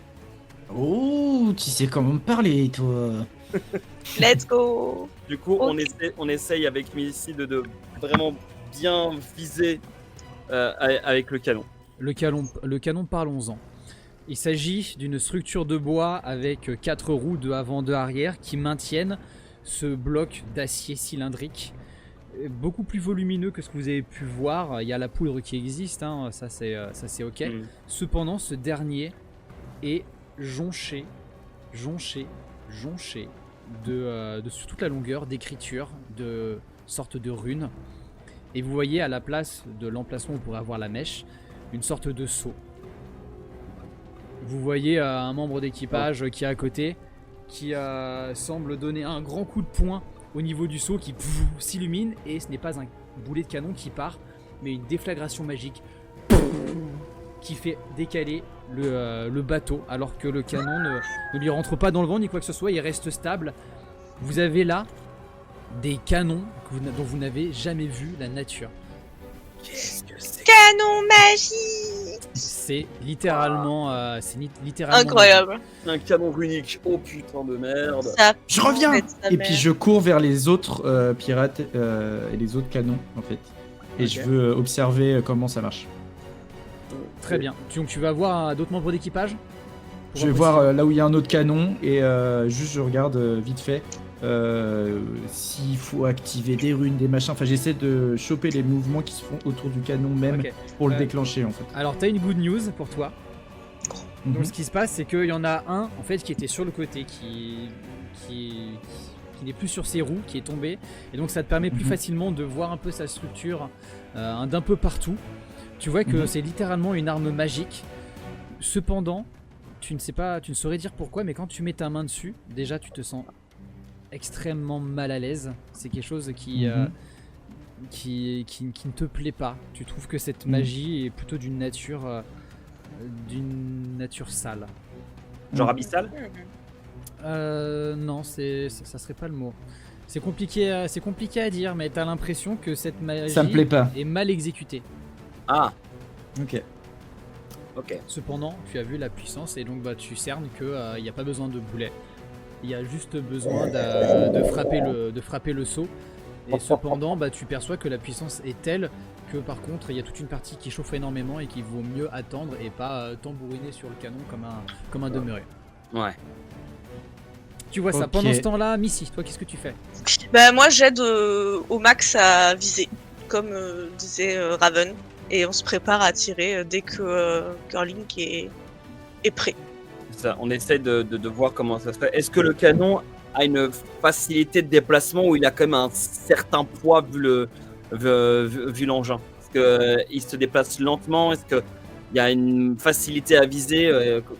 [SPEAKER 2] Oh, tu sais comment me parler, toi.
[SPEAKER 3] Let's go.
[SPEAKER 4] Du coup,
[SPEAKER 3] Ok.
[SPEAKER 4] on essaye avec Missy de vraiment bien viser avec le canon.
[SPEAKER 1] Le canon, parlons-en. Il s'agit d'une structure de bois avec 4 roues de avant, de arrière qui maintiennent ce bloc d'acier cylindrique. Beaucoup plus volumineux que ce que vous avez pu voir. Il y a la poudre qui existe, hein, ça c'est ok.
[SPEAKER 4] Mm.
[SPEAKER 1] Cependant, ce dernier est jonché sur toute la longueur d'écriture, de sortes de runes. Et vous voyez à la place de l'emplacement où on pourrait avoir la mèche, une sorte de sceau. Vous voyez un membre d'équipage qui est à côté, qui semble donner un grand coup de poing au niveau du seau qui s'illumine, et ce n'est pas un boulet de canon qui part, mais une déflagration magique qui fait décaler le bateau, alors que le canon ne lui rentre pas dans le vent ni quoi que ce soit, il reste stable. Vous avez là des canons dont vous n'avez jamais vu la nature.
[SPEAKER 4] Qu'est-ce que c'est?
[SPEAKER 3] Canon magie.
[SPEAKER 1] C'est littéralement, littéralement
[SPEAKER 3] Incroyable.
[SPEAKER 4] Un canon runique. Oh putain de merde.
[SPEAKER 3] Ça
[SPEAKER 2] Je reviens.
[SPEAKER 3] pète sa
[SPEAKER 2] Et
[SPEAKER 3] mère.
[SPEAKER 2] puis je cours vers les autres pirates et les autres canons, en fait. Et
[SPEAKER 1] Ok.
[SPEAKER 2] je veux observer comment ça marche.
[SPEAKER 1] Très bien. Donc tu vas voir d'autres membres d'équipage pour
[SPEAKER 2] Je vais
[SPEAKER 1] voir
[SPEAKER 2] voir là où il y a un autre canon et juste je regarde vite fait s'il faut activer des runes, des machins. Enfin, j'essaie de choper les mouvements qui se font autour du canon même
[SPEAKER 1] Ok.
[SPEAKER 2] pour le
[SPEAKER 1] Euh,
[SPEAKER 2] déclencher en fait.
[SPEAKER 1] Alors t'as une good news pour toi. Donc
[SPEAKER 2] Mhm.
[SPEAKER 1] ce qui se passe, c'est qu'il y en a un en fait qui était sur le côté, qui n'est plus sur ses roues, qui est tombé, et donc ça te permet plus
[SPEAKER 2] Mhm.
[SPEAKER 1] facilement de voir un peu sa structure d'un peu partout. Tu vois que
[SPEAKER 2] Mhm.
[SPEAKER 1] c'est littéralement une arme magique. Cependant, tu ne saurais dire pourquoi, mais quand tu mets ta main dessus, déjà tu te sens extrêmement mal à l'aise. C'est quelque chose qui
[SPEAKER 2] Mhm.
[SPEAKER 1] qui ne te plaît pas. Tu trouves que cette
[SPEAKER 2] Mhm.
[SPEAKER 1] magie est plutôt d'une nature sale.
[SPEAKER 4] Genre abyssal?
[SPEAKER 1] Non, ça serait pas le mot. C'est compliqué à dire, mais t'as l'impression que cette magie
[SPEAKER 2] Ça me plaît pas.
[SPEAKER 1] est mal exécutée.
[SPEAKER 4] Ah,
[SPEAKER 2] Ok.
[SPEAKER 4] ok.
[SPEAKER 1] Cependant, tu as vu la puissance et donc tu cernes que il n'y a pas besoin de boulet. Il y a juste besoin de frapper le seau. Et cependant, tu perçois que la puissance est telle que par contre, il y a toute une partie qui chauffe énormément et qu'il vaut mieux attendre et pas tambouriner sur le canon comme un demeuré.
[SPEAKER 4] Ouais.
[SPEAKER 1] Tu vois ça.
[SPEAKER 2] Ok.
[SPEAKER 1] Pendant ce temps-là, Missy, toi, qu'est-ce que tu fais?
[SPEAKER 3] Bah, moi, j'aide au max à viser, comme disait Raven. Et on se prépare à tirer dès que Girling est prêt.
[SPEAKER 4] Ça, on essaie de voir comment ça se fait. Est-ce que le canon a une facilité de déplacement où il a quand même un certain poids vu l'engin? Est-ce qu'il se déplace lentement? Est-ce qu'il y a une facilité à viser?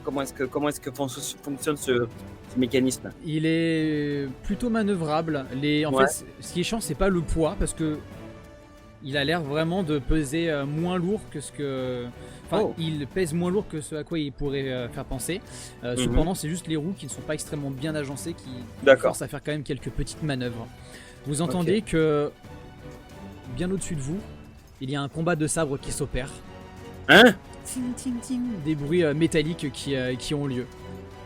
[SPEAKER 4] Comment est-ce que fonctionne ce mécanisme?
[SPEAKER 1] Il est plutôt manœuvrable. En
[SPEAKER 4] Ouais.
[SPEAKER 1] fait, ce qui est chiant, c'est pas le poids, parce que il a l'air vraiment de peser moins lourd que ce que. Enfin,
[SPEAKER 4] Oh.
[SPEAKER 1] il pèse moins lourd que ce à quoi il pourrait faire penser. Cependant, c'est juste les roues qui ne sont pas extrêmement bien agencées qui
[SPEAKER 4] D'accord.
[SPEAKER 1] forcent à faire quand même quelques petites manœuvres. Vous entendez que bien au-dessus de vous, il y a un combat de sabres qui s'opère.
[SPEAKER 4] Hein?
[SPEAKER 1] Ting, ting, ting. Des bruits métalliques qui ont lieu.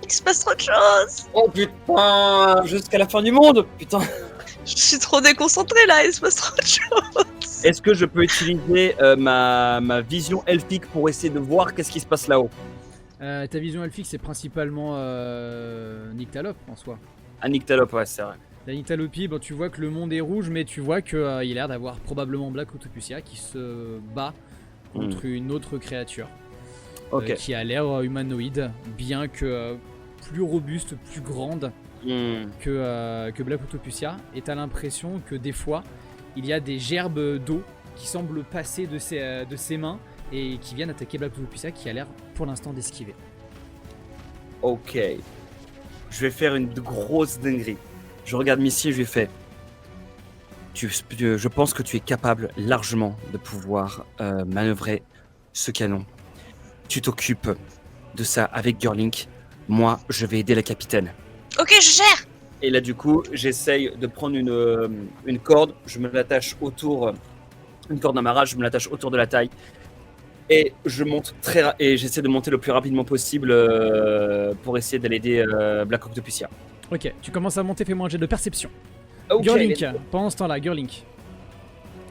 [SPEAKER 3] Il se passe trop de choses.
[SPEAKER 4] Oh putain! Jusqu'à la fin du monde! Putain!
[SPEAKER 3] Je suis trop déconcentrée là, il se passe trop de choses.
[SPEAKER 4] Est-ce que je peux utiliser ma vision elfique pour essayer de voir qu'est-ce qui se passe là-haut?
[SPEAKER 1] Ta vision elfique, c'est principalement Nyctalope en soi.
[SPEAKER 4] À Nyctalope, ouais, c'est vrai.
[SPEAKER 1] La Nyctalopie, tu vois que le monde est rouge, mais tu vois qu'il a l'air d'avoir probablement Black Octopusia qui se bat contre une autre créature
[SPEAKER 4] Ok.
[SPEAKER 1] qui a l'air humanoïde, bien que plus robuste, plus grande que Black Octopusia. Et t'as l'impression que des fois, il y a des gerbes d'eau qui semblent passer de ses mains et qui viennent attaquer Black Octopusia, qui a l'air pour l'instant d'esquiver.
[SPEAKER 4] Ok. Je vais faire une grosse dinguerie. Je regarde Missy et je lui fais. Je pense que tu es capable largement de pouvoir manœuvrer ce canon. Tu t'occupes de ça avec Girlink. Moi, je vais aider la capitaine.
[SPEAKER 3] Ok, je gère.
[SPEAKER 4] Et là, du coup, j'essaye de prendre une corde. Je me l'attache autour. Une corde d'amarrage, je me l'attache autour de la taille. Et je monte et j'essaie de monter le plus rapidement possible pour essayer d'aller aider Black Octopusia.
[SPEAKER 1] Ok, tu commences à monter, fais-moi un jet de perception.
[SPEAKER 4] Ok,
[SPEAKER 1] Girlink, pendant ce temps-là, Girlink.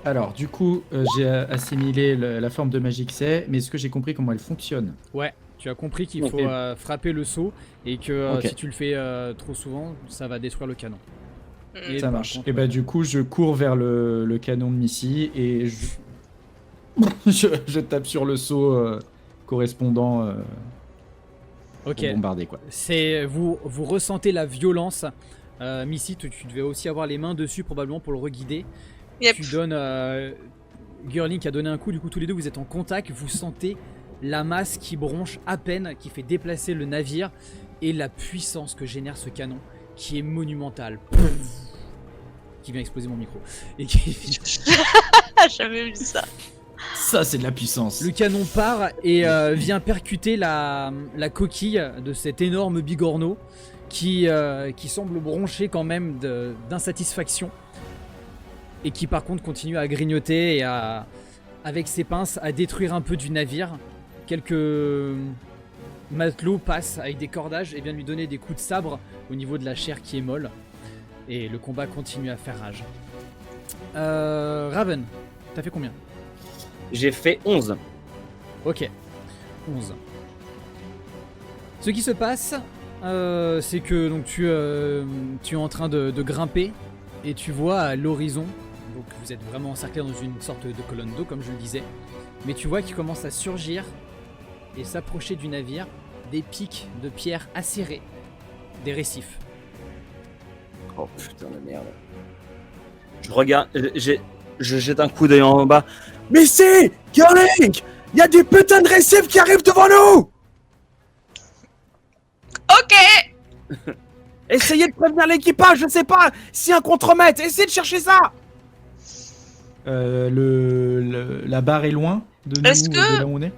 [SPEAKER 2] Alors, du coup, j'ai assimilé la forme de magie que c'est, mais est-ce que j'ai compris comment elle fonctionne?
[SPEAKER 1] Ouais, tu as compris qu'il
[SPEAKER 4] Ok.
[SPEAKER 1] faut frapper le seau et que
[SPEAKER 2] Ok.
[SPEAKER 1] si tu le fais trop souvent, ça va détruire le canon. Et
[SPEAKER 2] Ça
[SPEAKER 1] par
[SPEAKER 2] marche.
[SPEAKER 1] contre,
[SPEAKER 2] Et bah, du coup, je cours vers le canon de Missy et je tape sur le seau correspondant
[SPEAKER 1] ok,
[SPEAKER 2] pour bombarder, quoi.
[SPEAKER 1] vous ressentez la violence. Missy, tu devais aussi avoir les mains dessus probablement pour le reguider.
[SPEAKER 3] Yep.
[SPEAKER 1] Tu donnes. Girlink a donné un coup, du coup tous les deux vous êtes en contact, vous sentez la masse qui bronche à peine, qui fait déplacer le navire et la puissance que génère ce canon qui est monumental. Qui vient exploser mon micro. Et qui...
[SPEAKER 3] J'avais vu ça.
[SPEAKER 2] Ça, c'est de la puissance.
[SPEAKER 1] Le canon part et vient percuter la coquille de cet énorme bigorneau qui semble broncher quand même d'insatisfaction et qui par contre continue à grignoter et avec ses pinces à détruire un peu du navire. Quelques matelots passent avec des cordages et viennent lui donner des coups de sabre au niveau de la chair qui est molle. Et le combat continue à faire rage. Raven, t'as fait combien?
[SPEAKER 4] J'ai fait 11.
[SPEAKER 1] Ok, 11. Ce qui se passe, c'est que donc, tu es en train de grimper et tu vois à l'horizon, donc vous êtes vraiment encerclé dans une sorte de colonne d'eau comme je le disais, mais tu vois qu'il commence à surgir et s'approcher du navire des pics de pierre acérés, des récifs.
[SPEAKER 4] Oh putain de merde. Je regarde, je jette un coup d'œil en bas. Mais c'est Girlink, il y a des putains de récifs qui arrivent devant nous.
[SPEAKER 3] Ok.
[SPEAKER 4] Essayez de prévenir l'équipage, je sais pas, si un contremaître, essayez de chercher ça.
[SPEAKER 2] La barre est loin de nous,
[SPEAKER 3] Est-ce que-
[SPEAKER 2] de là où on est?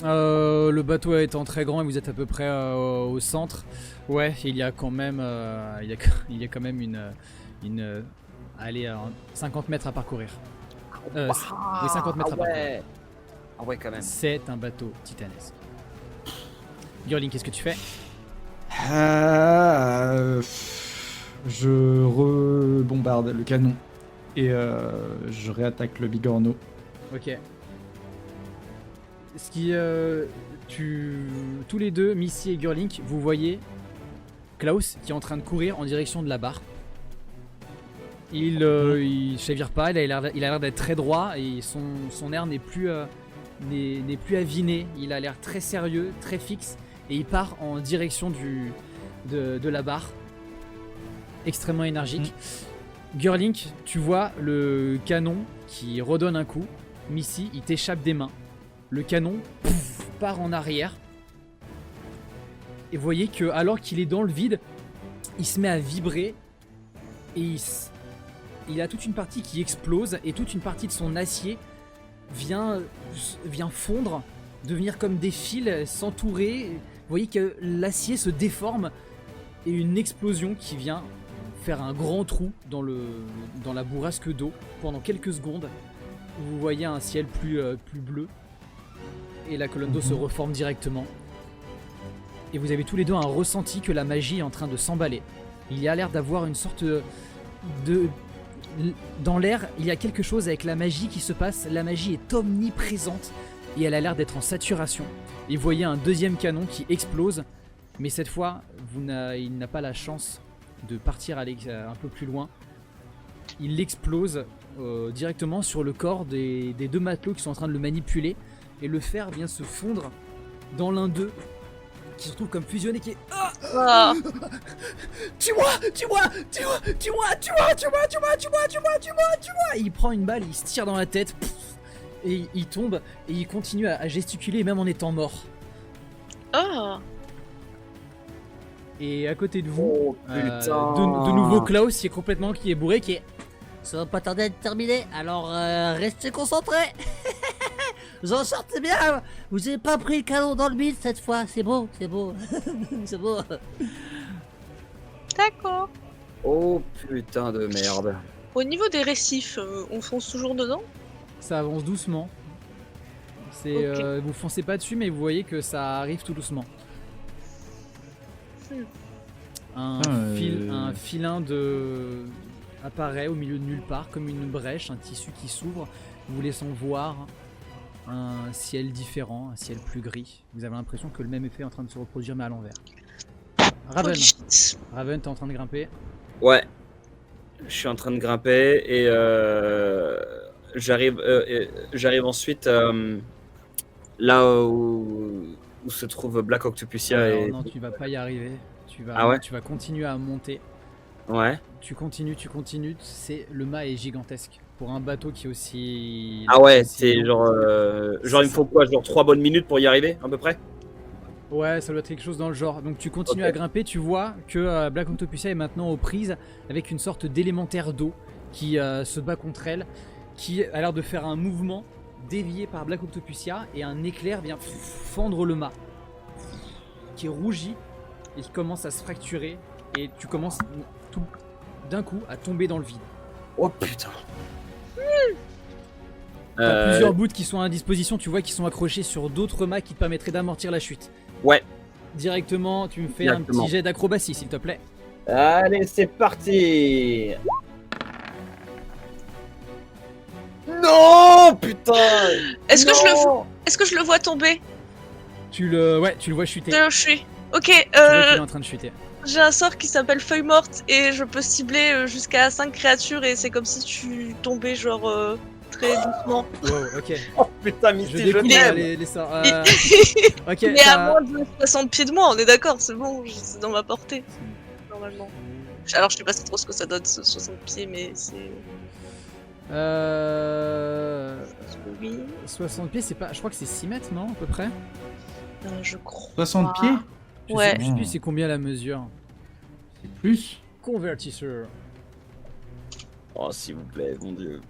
[SPEAKER 1] Le bateau étant très grand et vous êtes à peu près au centre, ouais, il y a quand même, il y a quand même une allez, 50 mètres à parcourir. Oui, 50 mètres à parcourir.
[SPEAKER 4] Ah ouais, quand même.
[SPEAKER 1] C'est un bateau titanesque. Girling, qu'est-ce que tu fais?
[SPEAKER 2] Je rebombarde le canon et je réattaque le bigorneau.
[SPEAKER 1] Ok. Ce qui, tous les deux, Missy et Girlink, vous voyez Klaus qui est en train de courir en direction de la barre. Il chavire pas, il a l'air d'être très droit et son air n'est plus aviné. Il a l'air très sérieux, très fixe et il part en direction de la barre, extrêmement énergique. Girlink, tu vois le canon qui redonne un coup. Missy, il t'échappe des mains. Le canon part en arrière. Et vous voyez que alors qu'il est dans le vide, il se met à vibrer et il a toute une partie qui explose et toute une partie de son acier vient fondre, devenir comme des fils, s'entourer. Vous voyez que l'acier se déforme et une explosion qui vient faire un grand trou dans la bourrasque d'eau pendant quelques secondes. Vous voyez un ciel plus bleu et la colonne d'eau se reforme directement. Et vous avez tous les deux un ressenti que la magie est en train de s'emballer. Il y a l'air d'avoir une sorte de... Dans l'air, il y a quelque chose avec la magie qui se passe. La magie est omniprésente et elle a l'air d'être en saturation. Et vous voyez un deuxième canon qui explose. Mais cette fois, il n'a pas la chance de partir un peu plus loin. il explose directement sur le corps des deux matelots qui sont en train de le manipuler. Et le fer vient se fondre dans l'un d'eux, qui se retrouve comme fusionné, qui est
[SPEAKER 3] Ah.
[SPEAKER 1] Tue-moi. Et il prend une balle, il se tire dans la tête, et il tombe, et il continue à gesticuler même en étant mort.
[SPEAKER 3] Ah.
[SPEAKER 1] Et à côté de vous,
[SPEAKER 4] Oh putain.
[SPEAKER 1] de nouveau Klaus qui est bourré, qui est...
[SPEAKER 5] Ça va pas tarder à être terminé, alors restez concentrés. Vous en sortez bien. Vous avez pas pris le canon dans le bide cette fois, c'est beau, c'est beau. C'est beau.
[SPEAKER 3] D'accord.
[SPEAKER 4] Oh putain de merde.
[SPEAKER 3] Au niveau des récifs, on fonce toujours dedans?
[SPEAKER 1] Ça avance doucement. C'est,
[SPEAKER 3] Ok.
[SPEAKER 1] vous foncez pas dessus, mais vous voyez que ça arrive tout doucement. Un filin apparaît au milieu de nulle part, comme une brèche, un tissu qui s'ouvre, vous laissant voir un ciel différent, un ciel plus gris. Vous avez l'impression que le même effet est en train de se reproduire, mais à l'envers. Raven,
[SPEAKER 3] Holy shit.
[SPEAKER 1] Raven, t'es en train de grimper.
[SPEAKER 4] Ouais. Je suis en train de grimper et j'arrive ensuite là où se trouve Black Octopusia
[SPEAKER 1] Alors
[SPEAKER 4] et...
[SPEAKER 1] non, tu vas pas y arriver.
[SPEAKER 4] Ah ouais?
[SPEAKER 1] Tu vas continuer à monter.
[SPEAKER 4] Ouais.
[SPEAKER 1] Tu continues. Le mât est gigantesque. Pour un bateau qui est aussi...
[SPEAKER 4] Ah ouais,
[SPEAKER 1] aussi
[SPEAKER 4] c'est
[SPEAKER 1] long.
[SPEAKER 4] genre il me faut quoi? Genre 3 bonnes minutes pour y arriver à peu près?
[SPEAKER 1] Ouais, ça doit être quelque chose dans le genre. Donc tu continues
[SPEAKER 4] Ok.
[SPEAKER 1] à grimper, tu vois que Black Octopusia est maintenant aux prises avec une sorte d'élémentaire d'eau qui se bat contre elle, qui a l'air de faire un mouvement dévié par Black Octopusia, et un éclair vient fendre le mât, qui rougit et qui commence à se fracturer, et tu commences tout d'un coup à tomber dans le vide.
[SPEAKER 4] Oh putain.
[SPEAKER 1] T'as plusieurs bouts qui sont à disposition, tu vois, qui sont accrochés sur d'autres mâts qui te permettraient d'amortir la chute.
[SPEAKER 4] Ouais.
[SPEAKER 1] Directement, tu me fais
[SPEAKER 4] Directement.
[SPEAKER 1] un petit jet d'acrobatie, s'il te plaît.
[SPEAKER 4] Allez, c'est parti. Non, putain.
[SPEAKER 3] Est-ce que
[SPEAKER 4] Non.
[SPEAKER 3] je le vois tomber?
[SPEAKER 1] Tu le vois chuter.
[SPEAKER 3] Là où je suis. Ok,
[SPEAKER 1] Tu vois qu'il est en train de chuter.
[SPEAKER 3] j'ai un sort qui s'appelle Feuille Morte et je peux cibler jusqu'à 5 créatures et c'est comme si tu tombais genre très doucement.
[SPEAKER 1] Wow, ok.
[SPEAKER 4] Oh putain,
[SPEAKER 1] Je
[SPEAKER 4] Misty, je
[SPEAKER 1] découvre
[SPEAKER 4] t'aime.
[SPEAKER 1] les sorts. Ok,
[SPEAKER 3] Mais à
[SPEAKER 1] t'as-
[SPEAKER 3] moins de 60 pieds de moi, on est d'accord, c'est bon, c'est dans ma portée, normalement. Alors je sais pas trop ce que ça donne, ce 60 pieds, mais c'est... Oui,
[SPEAKER 1] 60 pieds, c'est pas. Je crois que c'est 6 mètres, non, à peu près.
[SPEAKER 3] je crois.
[SPEAKER 2] 60 pieds?
[SPEAKER 3] Ouais.
[SPEAKER 1] Je sais plus c'est combien la mesure.
[SPEAKER 2] C'est plus.
[SPEAKER 1] Convertisseur.
[SPEAKER 4] Oh, s'il vous plaît, mon dieu.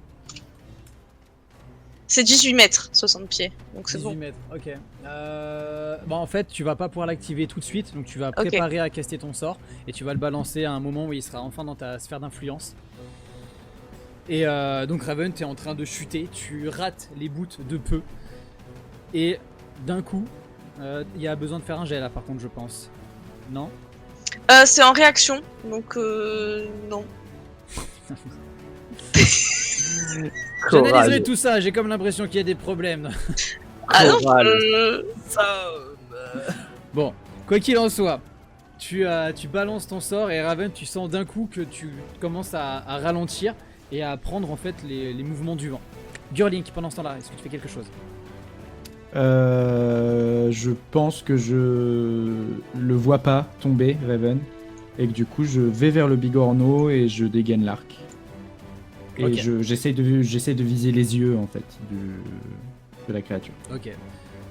[SPEAKER 3] C'est 18 mètres, 60 pieds, donc c'est
[SPEAKER 1] 18
[SPEAKER 3] bon.
[SPEAKER 1] mètres, ok. Bon, en fait, tu vas pas pouvoir l'activer tout de suite, donc tu vas préparer à caster ton sort et tu vas le balancer à un moment où il sera enfin dans ta sphère d'influence. Et donc Raven, t'es en train de chuter, tu rates les bouts de peu, et d'un coup, il y a besoin de faire un jet là, par contre, je pense. Non?
[SPEAKER 3] C'est en réaction, donc non.
[SPEAKER 1] J'analyserai tout ça, j'ai comme l'impression qu'il y a des problèmes.
[SPEAKER 3] Ah non,
[SPEAKER 4] Chorale.
[SPEAKER 1] Bon, quoi qu'il en soit, tu balances ton sort et Raven, tu sens d'un coup que tu commences à ralentir et à prendre en fait les mouvements du vent. Gurlink, pendant ce temps-là, est-ce que tu fais quelque chose?
[SPEAKER 2] Je pense que je le vois pas tomber, Raven. Et que du coup, je vais vers le bigorneau et je dégaine l'arc. Et
[SPEAKER 1] Ok.
[SPEAKER 2] j'essaie de viser les yeux, en fait, de la créature.
[SPEAKER 1] Ok.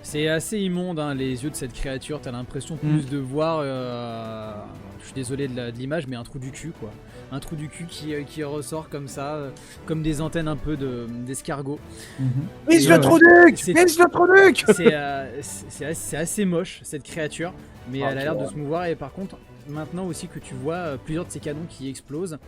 [SPEAKER 1] C'est assez immonde, hein, les yeux de cette créature. T'as l'impression plus de voir, je suis désolé de l'image, mais un trou du cul, quoi. Un trou du cul qui ressort comme ça, comme des antennes un peu d'escargot.
[SPEAKER 4] Mise
[SPEAKER 1] Ouais,
[SPEAKER 4] le trou-duc.
[SPEAKER 1] C'est-
[SPEAKER 4] Mise le trou-duc.
[SPEAKER 1] C'est assez moche, cette créature, mais
[SPEAKER 4] Ah,
[SPEAKER 1] elle a l'air de
[SPEAKER 4] ouais.
[SPEAKER 1] se mouvoir. Et par contre, maintenant aussi que tu vois plusieurs de ces canons qui explosent,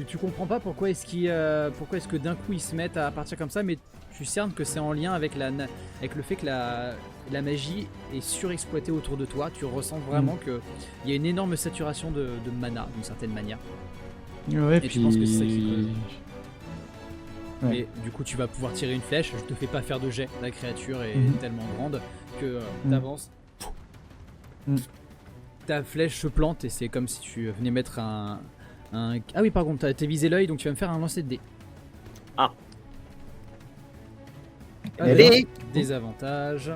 [SPEAKER 1] tu comprends pas pourquoi est-ce que d'un coup ils se mettent à partir comme ça, mais tu cernes que c'est en lien avec le fait que la magie est surexploitée autour de toi. Tu ressens vraiment qu'il y a une énorme saturation de mana d'une certaine manière.
[SPEAKER 2] Ouais,
[SPEAKER 1] Et tu penses que c'est ça qui
[SPEAKER 2] puis...
[SPEAKER 1] cause.
[SPEAKER 2] Ouais.
[SPEAKER 1] Mais du coup tu vas pouvoir tirer une flèche. Je te fais pas faire de jet, la créature est tellement grande que t'avances.
[SPEAKER 2] Mm.
[SPEAKER 1] Ta flèche se plante et c'est comme si tu venais mettre un Ah oui, par contre, t'es visé l'œil, donc tu vas me faire un lancer de dés.
[SPEAKER 4] Ah.
[SPEAKER 1] Avec désavantage.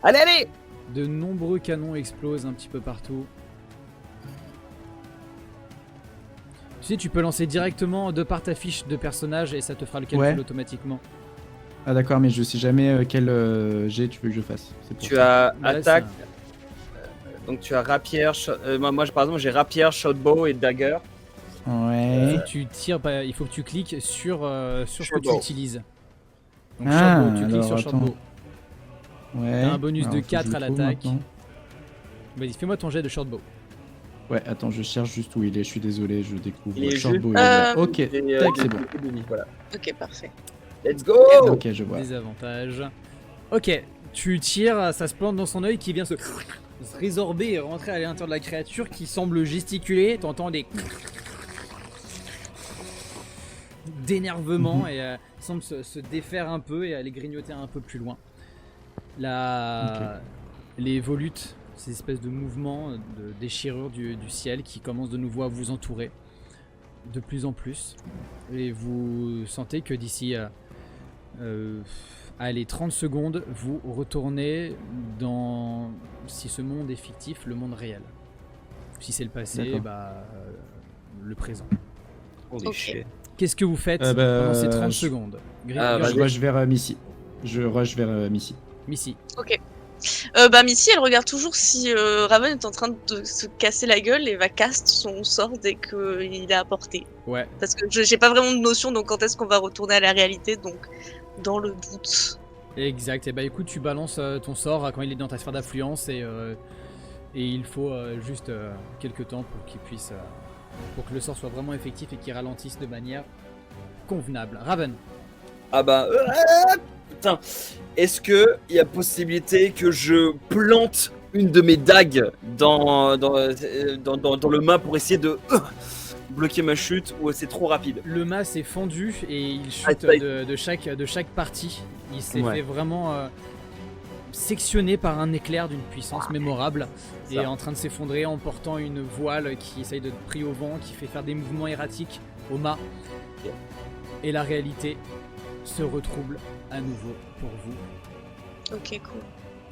[SPEAKER 4] Allez.
[SPEAKER 1] De nombreux canons explosent un petit peu partout. Tu sais, tu peux lancer directement de par ta fiche de personnage et ça te fera le calcul
[SPEAKER 2] Ouais.
[SPEAKER 1] automatiquement.
[SPEAKER 2] Ah d'accord, mais je sais jamais quel jet tu veux que je fasse. C'est pour
[SPEAKER 4] Tu
[SPEAKER 2] ça.
[SPEAKER 4] as
[SPEAKER 1] Là,
[SPEAKER 4] attaque, donc tu as rapier, moi par exemple j'ai rapier, shotbow et dagger.
[SPEAKER 2] Ouais.
[SPEAKER 1] Tu tires, il faut que tu cliques sur ce que tu
[SPEAKER 4] Shortbow.
[SPEAKER 1] utilises. Donc
[SPEAKER 2] Ah,
[SPEAKER 1] shortbow, tu cliques
[SPEAKER 2] alors,
[SPEAKER 1] sur
[SPEAKER 2] attends.
[SPEAKER 1] shortbow.
[SPEAKER 2] Ouais.
[SPEAKER 1] T'as un bonus
[SPEAKER 2] Alors,
[SPEAKER 1] de
[SPEAKER 2] faut que
[SPEAKER 1] 4
[SPEAKER 2] je
[SPEAKER 1] à
[SPEAKER 2] le trouve
[SPEAKER 1] l'attaque.
[SPEAKER 2] maintenant.
[SPEAKER 1] Vas-y, fais-moi ton jet de shortbow.
[SPEAKER 2] Ouais, attends, je cherche juste où il est. Je suis désolé, je découvre.
[SPEAKER 4] Il est
[SPEAKER 2] Shortbow,
[SPEAKER 3] juste-
[SPEAKER 2] il est là.
[SPEAKER 3] Euh,
[SPEAKER 2] Ok, tac, c'est bon.
[SPEAKER 4] Voilà.
[SPEAKER 3] Ok, parfait.
[SPEAKER 4] Let's go.
[SPEAKER 2] Ok, je vois.
[SPEAKER 1] Désavantage. Ok, tu tires, ça se plante dans son œil qui vient se résorber et rentrer à l'intérieur de la créature qui semble gesticuler. T'entends des d'énervement et semble se défaire un peu et aller grignoter un peu plus loin. Les volutes, ces espèces de mouvements de déchirure du ciel qui commencent de nouveau à vous entourer de plus en plus. Et vous sentez que d'ici allez, 30 secondes, vous retournez dans, si ce monde est fictif, le monde réel. Si c'est le passé,
[SPEAKER 2] D'accord.
[SPEAKER 1] le présent.
[SPEAKER 4] Holy
[SPEAKER 3] Ok.
[SPEAKER 4] shit.
[SPEAKER 1] Qu'est-ce que vous faites
[SPEAKER 2] Bah,
[SPEAKER 1] pendant ces 30
[SPEAKER 2] je-
[SPEAKER 1] secondes
[SPEAKER 4] Ah,
[SPEAKER 2] Je
[SPEAKER 4] vas-y.
[SPEAKER 2] rush vers Missy. Je rush vers Missy.
[SPEAKER 1] Missy.
[SPEAKER 3] Missy, elle regarde toujours si Raven est en train de se casser la gueule et va cast son sort dès qu'il est apporté.
[SPEAKER 1] Ouais.
[SPEAKER 3] Parce que j'ai pas vraiment de notion donc quand est-ce qu'on va retourner à la réalité, donc dans le doute.
[SPEAKER 1] Exact. Et bah écoute, tu balances ton sort quand il est dans ta sphère d'influence et il faut juste quelques temps pour qu'il puisse, pour que le sort soit vraiment effectif et qu'il ralentisse de manière convenable. Raven.
[SPEAKER 4] Ah bah putain. Est-ce que il y a possibilité que je plante une de mes dagues dans le mât pour essayer de bloquer ma chute ou c'est trop rapide?
[SPEAKER 1] Le mât s'est fendu et il chute
[SPEAKER 4] Ah, ça y
[SPEAKER 1] de chaque partie. Il s'est
[SPEAKER 4] Ouais.
[SPEAKER 1] fait vraiment sectionné par un éclair d'une puissance mémorable et
[SPEAKER 4] Ça.
[SPEAKER 1] est en train de s'effondrer en portant une voile qui essaye de prier au vent, qui fait faire des mouvements erratiques au mât.
[SPEAKER 4] Ok.
[SPEAKER 1] Et la réalité se retrouble à nouveau pour vous.
[SPEAKER 3] Ok, cool.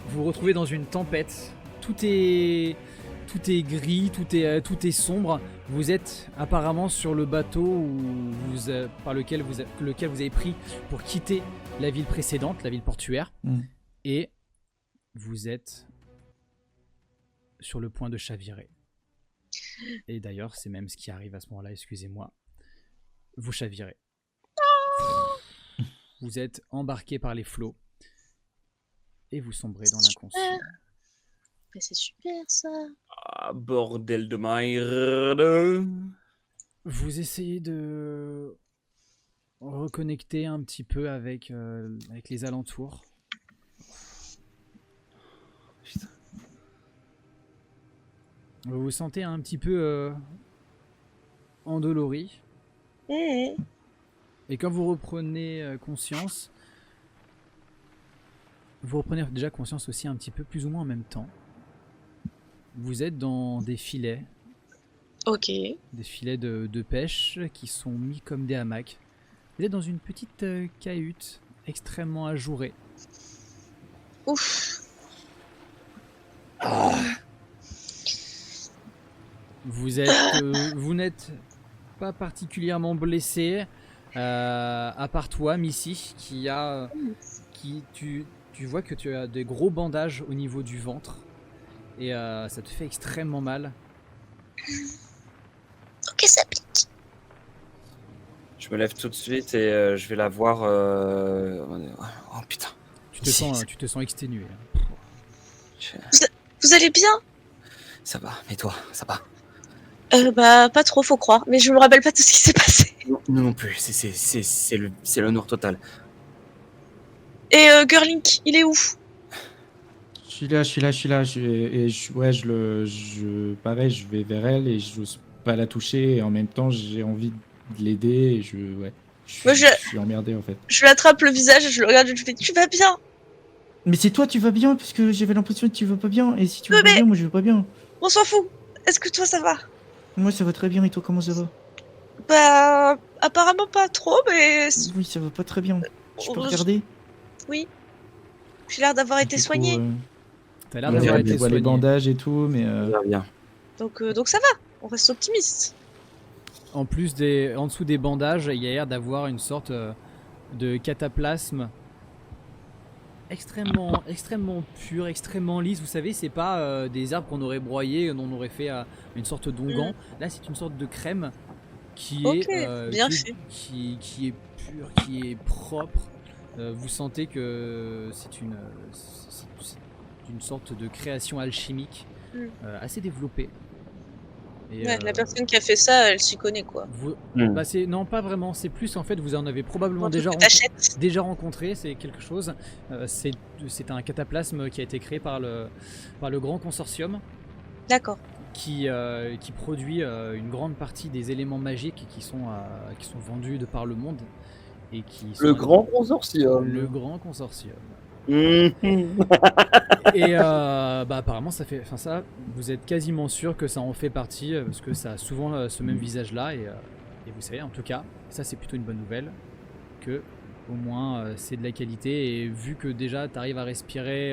[SPEAKER 1] Vous vous retrouvez dans une tempête. Tout est gris, tout est sombre. Vous êtes apparemment sur le bateau par lequel vous avez pris pour quitter la ville précédente, la ville portuaire.
[SPEAKER 2] Mm.
[SPEAKER 1] Et vous êtes sur le point de chavirer. Et d'ailleurs, c'est même ce qui arrive à ce moment-là, excusez-moi. Vous chavirez. Vous êtes embarqué par les flots. Et vous sombrez dans l'inconscient.
[SPEAKER 3] Mais c'est super ça.
[SPEAKER 4] Ah, bordel de merde.
[SPEAKER 1] Vous essayez de reconnecter un petit peu avec les alentours.
[SPEAKER 4] Putain.
[SPEAKER 1] Vous vous sentez un petit peu endolori.
[SPEAKER 3] Mhm.
[SPEAKER 1] Et quand vous reprenez conscience, vous reprenez déjà conscience aussi un petit peu plus ou moins en même temps. Vous êtes dans des filets
[SPEAKER 3] Ok.
[SPEAKER 1] de pêche qui sont mis comme des hamacs. Vous êtes dans une petite cahute extrêmement ajourée.
[SPEAKER 3] Ouf.
[SPEAKER 1] Vous n'êtes pas particulièrement blessé, à part toi, Missy, tu vois que tu as des gros bandages au niveau du ventre et ça te fait extrêmement mal.
[SPEAKER 3] Ok, ça pique.
[SPEAKER 4] Je me lève tout de suite et je vais la voir. Oh putain.
[SPEAKER 1] Tu te sens exténué.
[SPEAKER 3] Vous allez bien?
[SPEAKER 4] Ça va, mais toi, ça va?
[SPEAKER 3] Pas trop, faut croire. Mais je me rappelle pas tout ce qui s'est passé.
[SPEAKER 4] Non plus, c'est le noir total.
[SPEAKER 3] Et Girlink, il est où?
[SPEAKER 2] Je suis là. Pareil, je vais vers elle et j'ose pas la toucher. Et en même temps, j'ai envie de l'aider. Et
[SPEAKER 3] Moi,
[SPEAKER 2] je suis emmerdé en fait.
[SPEAKER 3] Je lui attrape le visage, je le regarde et je lui fais tu vas bien?
[SPEAKER 2] Mais c'est toi, tu vas bien, parce que j'avais l'impression que tu vas pas bien. Et si tu vas pas
[SPEAKER 3] Mais-
[SPEAKER 2] bien, moi je vais pas bien.
[SPEAKER 3] On s'en fout. Est-ce que toi ça va?
[SPEAKER 2] Moi, ça va très bien, et toi, comment ça va?
[SPEAKER 3] Bah, apparemment pas trop, mais
[SPEAKER 2] Oui, ça va pas très bien. Je peux
[SPEAKER 3] Oh,
[SPEAKER 2] regarder?
[SPEAKER 3] oui, j'ai l'air d'avoir été
[SPEAKER 2] Du coup,
[SPEAKER 3] soignée.
[SPEAKER 1] T'as l'air
[SPEAKER 2] on
[SPEAKER 1] d'avoir
[SPEAKER 4] dirait
[SPEAKER 1] été
[SPEAKER 2] voit les
[SPEAKER 1] soigné.
[SPEAKER 2] bandages et tout, mais
[SPEAKER 4] Ça va bien.
[SPEAKER 3] Donc ça va, on reste optimiste.
[SPEAKER 1] En plus en dessous des bandages, il y a l'air d'avoir une sorte de cataplasme extrêmement pur, extrêmement lisse. Vous savez, c'est pas des herbes qu'on aurait broyées, dont on aurait fait une sorte d'onguent. Là, c'est une sorte de crème qui
[SPEAKER 3] Ok,
[SPEAKER 1] est
[SPEAKER 3] bien
[SPEAKER 1] qui,
[SPEAKER 3] fait.
[SPEAKER 1] qui est pure, qui est propre. Vous sentez que c'est une sorte de création alchimique
[SPEAKER 3] Mm.
[SPEAKER 1] assez développée. Et,
[SPEAKER 3] Ouais, la personne qui a fait ça, elle s'y connaît quoi.
[SPEAKER 4] Hmm.
[SPEAKER 1] non, pas vraiment. C'est plus en fait, vous en avez probablement
[SPEAKER 3] Un truc
[SPEAKER 1] déjà
[SPEAKER 3] que t'achètes.
[SPEAKER 1] déjà rencontré. C'est quelque chose. C'est un cataplasme qui a été créé par le grand consortium
[SPEAKER 3] D'accord.
[SPEAKER 1] qui produit une grande partie des éléments magiques qui sont vendus de par le monde et qui sont
[SPEAKER 4] Le grand consortium.
[SPEAKER 1] le grand consortium.
[SPEAKER 4] Mhm.
[SPEAKER 1] Et apparemment ça vous êtes quasiment sûr que ça en fait partie parce que ça a souvent ce même visage là et vous savez en tout cas ça c'est plutôt une bonne nouvelle que au moins c'est de la qualité et vu que déjà tu arrives à respirer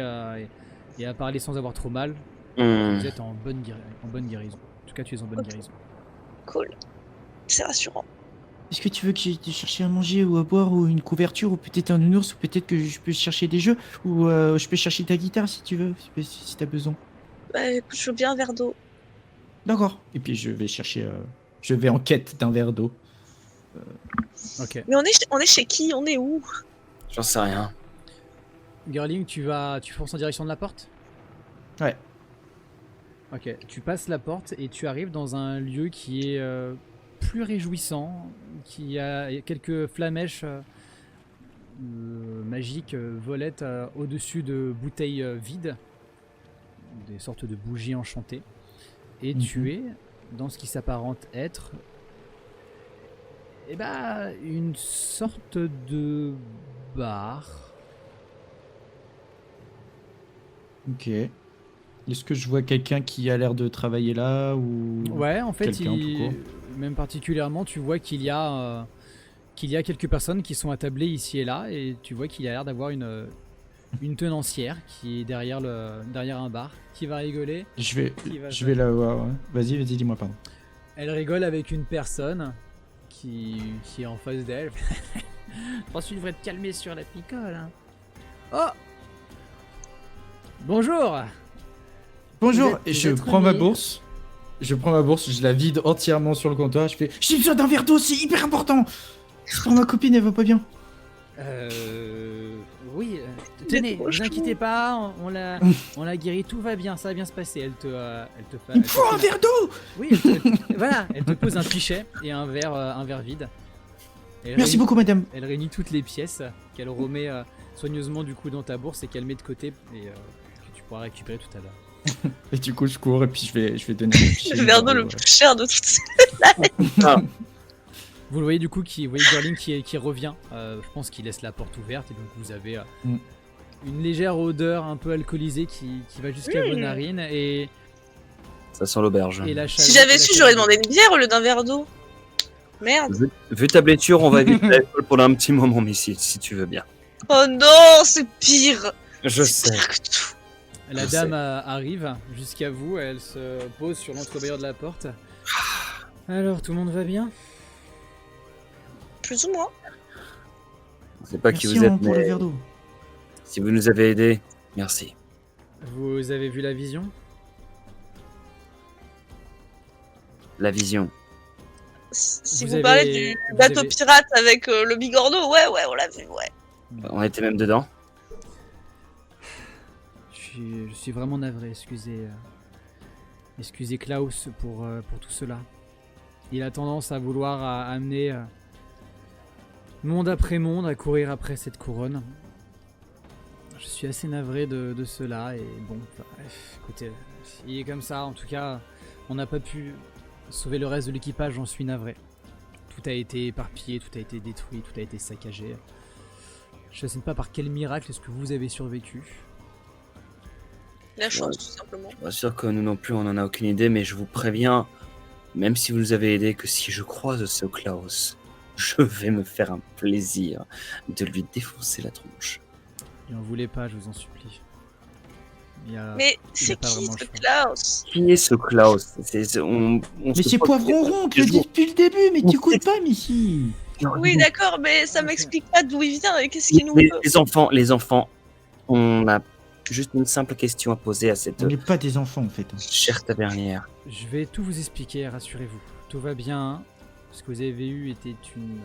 [SPEAKER 1] et à parler sans avoir trop mal,
[SPEAKER 4] Hmm.
[SPEAKER 1] vous êtes en bonne guérison. En tout cas tu es en bonne
[SPEAKER 3] Ok.
[SPEAKER 1] guérison.
[SPEAKER 3] Cool. C'est rassurant.
[SPEAKER 2] est-ce que tu veux que j'aille te chercher à manger ou à boire ou une couverture ou peut-être un nounours ou peut-être que je peux chercher des jeux ou je peux chercher ta guitare si tu veux, si t'as besoin.
[SPEAKER 3] Bah écoute, je veux bien un verre d'eau.
[SPEAKER 2] D'accord. Et puis je vais chercher, je vais en quête d'un verre d'eau.
[SPEAKER 1] Ok.
[SPEAKER 3] Mais on est chez qui? On est où?
[SPEAKER 4] J'en sais rien.
[SPEAKER 1] Girling, tu fonces en direction de la porte?
[SPEAKER 2] Ouais.
[SPEAKER 1] Ok, tu passes la porte et tu arrives dans un lieu qui est plus réjouissant, qui a quelques flamèches magiques volettent au-dessus de bouteilles vides, des sortes de bougies enchantées. Et tu es dans ce qui s'apparente être une sorte de bar.
[SPEAKER 2] Ok. Est-ce que je vois quelqu'un qui a l'air de travailler là ou
[SPEAKER 1] Ouais, en fait,
[SPEAKER 2] quelqu'un tout court.
[SPEAKER 1] même particulièrement, tu vois qu'il y a quelques personnes qui sont attablées ici et là, et tu vois qu'il y a l'air d'avoir une tenancière qui est derrière un bar, qui va rigoler.
[SPEAKER 2] Je vais,
[SPEAKER 1] Qui va
[SPEAKER 2] je vais la voir. Ouais. Vas-y, dis-moi, pardon.
[SPEAKER 1] Elle rigole avec une personne qui est en face d'elle. Je pense que tu devrais te calmer sur la picole. Hein. Oh Bonjour.
[SPEAKER 2] Bonjour,
[SPEAKER 1] Vous êtes
[SPEAKER 2] je prends ma
[SPEAKER 1] remis.
[SPEAKER 2] bourse. Je prends ma bourse, je la vide entièrement sur le comptoir. Je fais, j'ai besoin d'un verre d'eau, c'est hyper important. Pour ma copine, elle va pas bien.
[SPEAKER 1] Oui, tenez,
[SPEAKER 3] trop
[SPEAKER 1] vous
[SPEAKER 3] chou.
[SPEAKER 1] inquiétez pas, on l'a guéri, tout va bien, ça va bien se passer. Elle te
[SPEAKER 2] Il me faut un verre d'eau.
[SPEAKER 1] Oui, voilà, elle te pose un pichet et un verre vide. Elle
[SPEAKER 2] Merci
[SPEAKER 1] réunit-
[SPEAKER 2] beaucoup, madame.
[SPEAKER 1] Elle réunit toutes les pièces qu'elle remet soigneusement du coup dans ta bourse et qu'elle met de côté et que tu pourras récupérer tout à l'heure.
[SPEAKER 2] Et du coup, je cours et puis je vais donner le pichet.
[SPEAKER 3] Le verre d'eau le plus cher de toutes ces...
[SPEAKER 1] Vous le voyez du coup, vous voyez Girling qui revient. Je pense qu'il laisse la porte ouverte et donc vous avez une légère odeur un peu alcoolisée qui va jusqu'à vos narines et
[SPEAKER 4] Ça sent l'auberge.
[SPEAKER 1] la
[SPEAKER 3] Si
[SPEAKER 1] chaleur.
[SPEAKER 3] j'avais su, j'aurais demandé une bière au lieu d'un verre d'eau. Merde.
[SPEAKER 4] Vu ta blessure, on va éviter l'alcool pendant un petit moment, mais si tu veux bien.
[SPEAKER 3] Oh non, c'est pire.
[SPEAKER 4] Je
[SPEAKER 3] C'est
[SPEAKER 4] sais.
[SPEAKER 3] pire que tout.
[SPEAKER 1] La
[SPEAKER 4] Je
[SPEAKER 1] dame
[SPEAKER 4] sais.
[SPEAKER 1] arrive jusqu'à vous, elle se pose sur l'entrebâilleur de la porte. Alors, tout le monde va bien?
[SPEAKER 3] Plus ou moins.
[SPEAKER 4] Je sais pas qui
[SPEAKER 2] Merci
[SPEAKER 4] vous êtes,
[SPEAKER 2] pour le
[SPEAKER 4] mais
[SPEAKER 2] verre d'eau.
[SPEAKER 4] si vous nous avez aidés, merci.
[SPEAKER 1] Vous avez vu la vision?
[SPEAKER 4] La vision.
[SPEAKER 3] Si
[SPEAKER 1] Vous
[SPEAKER 3] vous,
[SPEAKER 1] avez-
[SPEAKER 3] parlez du
[SPEAKER 1] vous
[SPEAKER 3] bateau
[SPEAKER 1] avez-
[SPEAKER 3] pirate avec le bigorneau, ouais, on l'a vu, ouais.
[SPEAKER 4] On était même dedans.
[SPEAKER 1] Je suis vraiment navré, excusez Klaus pour tout cela. Il a tendance à vouloir amener monde après monde à courir après cette couronne. Je suis assez navré de cela et bon, bref, écoutez, il est comme ça. En tout cas, on n'a pas pu sauver le reste de l'équipage, j'en suis navré. Tout a été éparpillé, tout a été détruit, tout a été saccagé. Je ne sais pas par quel miracle est-ce que vous avez survécu.
[SPEAKER 3] La chance, tout simplement.
[SPEAKER 4] Bien sûr que nous non plus, on en a aucune idée, mais je vous préviens, même si vous nous avez aidés, que si je croise ce Klaus, je vais me faire un plaisir de lui défoncer la tronche.
[SPEAKER 1] Et en voulez pas, je vous en supplie.
[SPEAKER 3] Mais
[SPEAKER 1] il
[SPEAKER 3] c'est
[SPEAKER 1] a pas
[SPEAKER 3] qui
[SPEAKER 1] vraiment
[SPEAKER 3] ce
[SPEAKER 1] le choix.
[SPEAKER 3] Klaus?
[SPEAKER 4] Qui est ce Klaus?
[SPEAKER 2] Mais c'est Poivron Rond, on te le dit depuis le début, mais t'écoutes pas, Missy.
[SPEAKER 3] Oui, d'accord, mais ça
[SPEAKER 1] Ok.
[SPEAKER 3] m'explique pas d'où il vient et qu'est-ce qu'il nous
[SPEAKER 4] Les,
[SPEAKER 3] veut.
[SPEAKER 4] les enfants, on a juste une simple question à poser à cette
[SPEAKER 2] On n'est pas des enfants en fait.
[SPEAKER 4] chère tavernière.
[SPEAKER 1] Je vais tout vous expliquer, rassurez-vous. Tout va bien. Ce que vous avez eu était une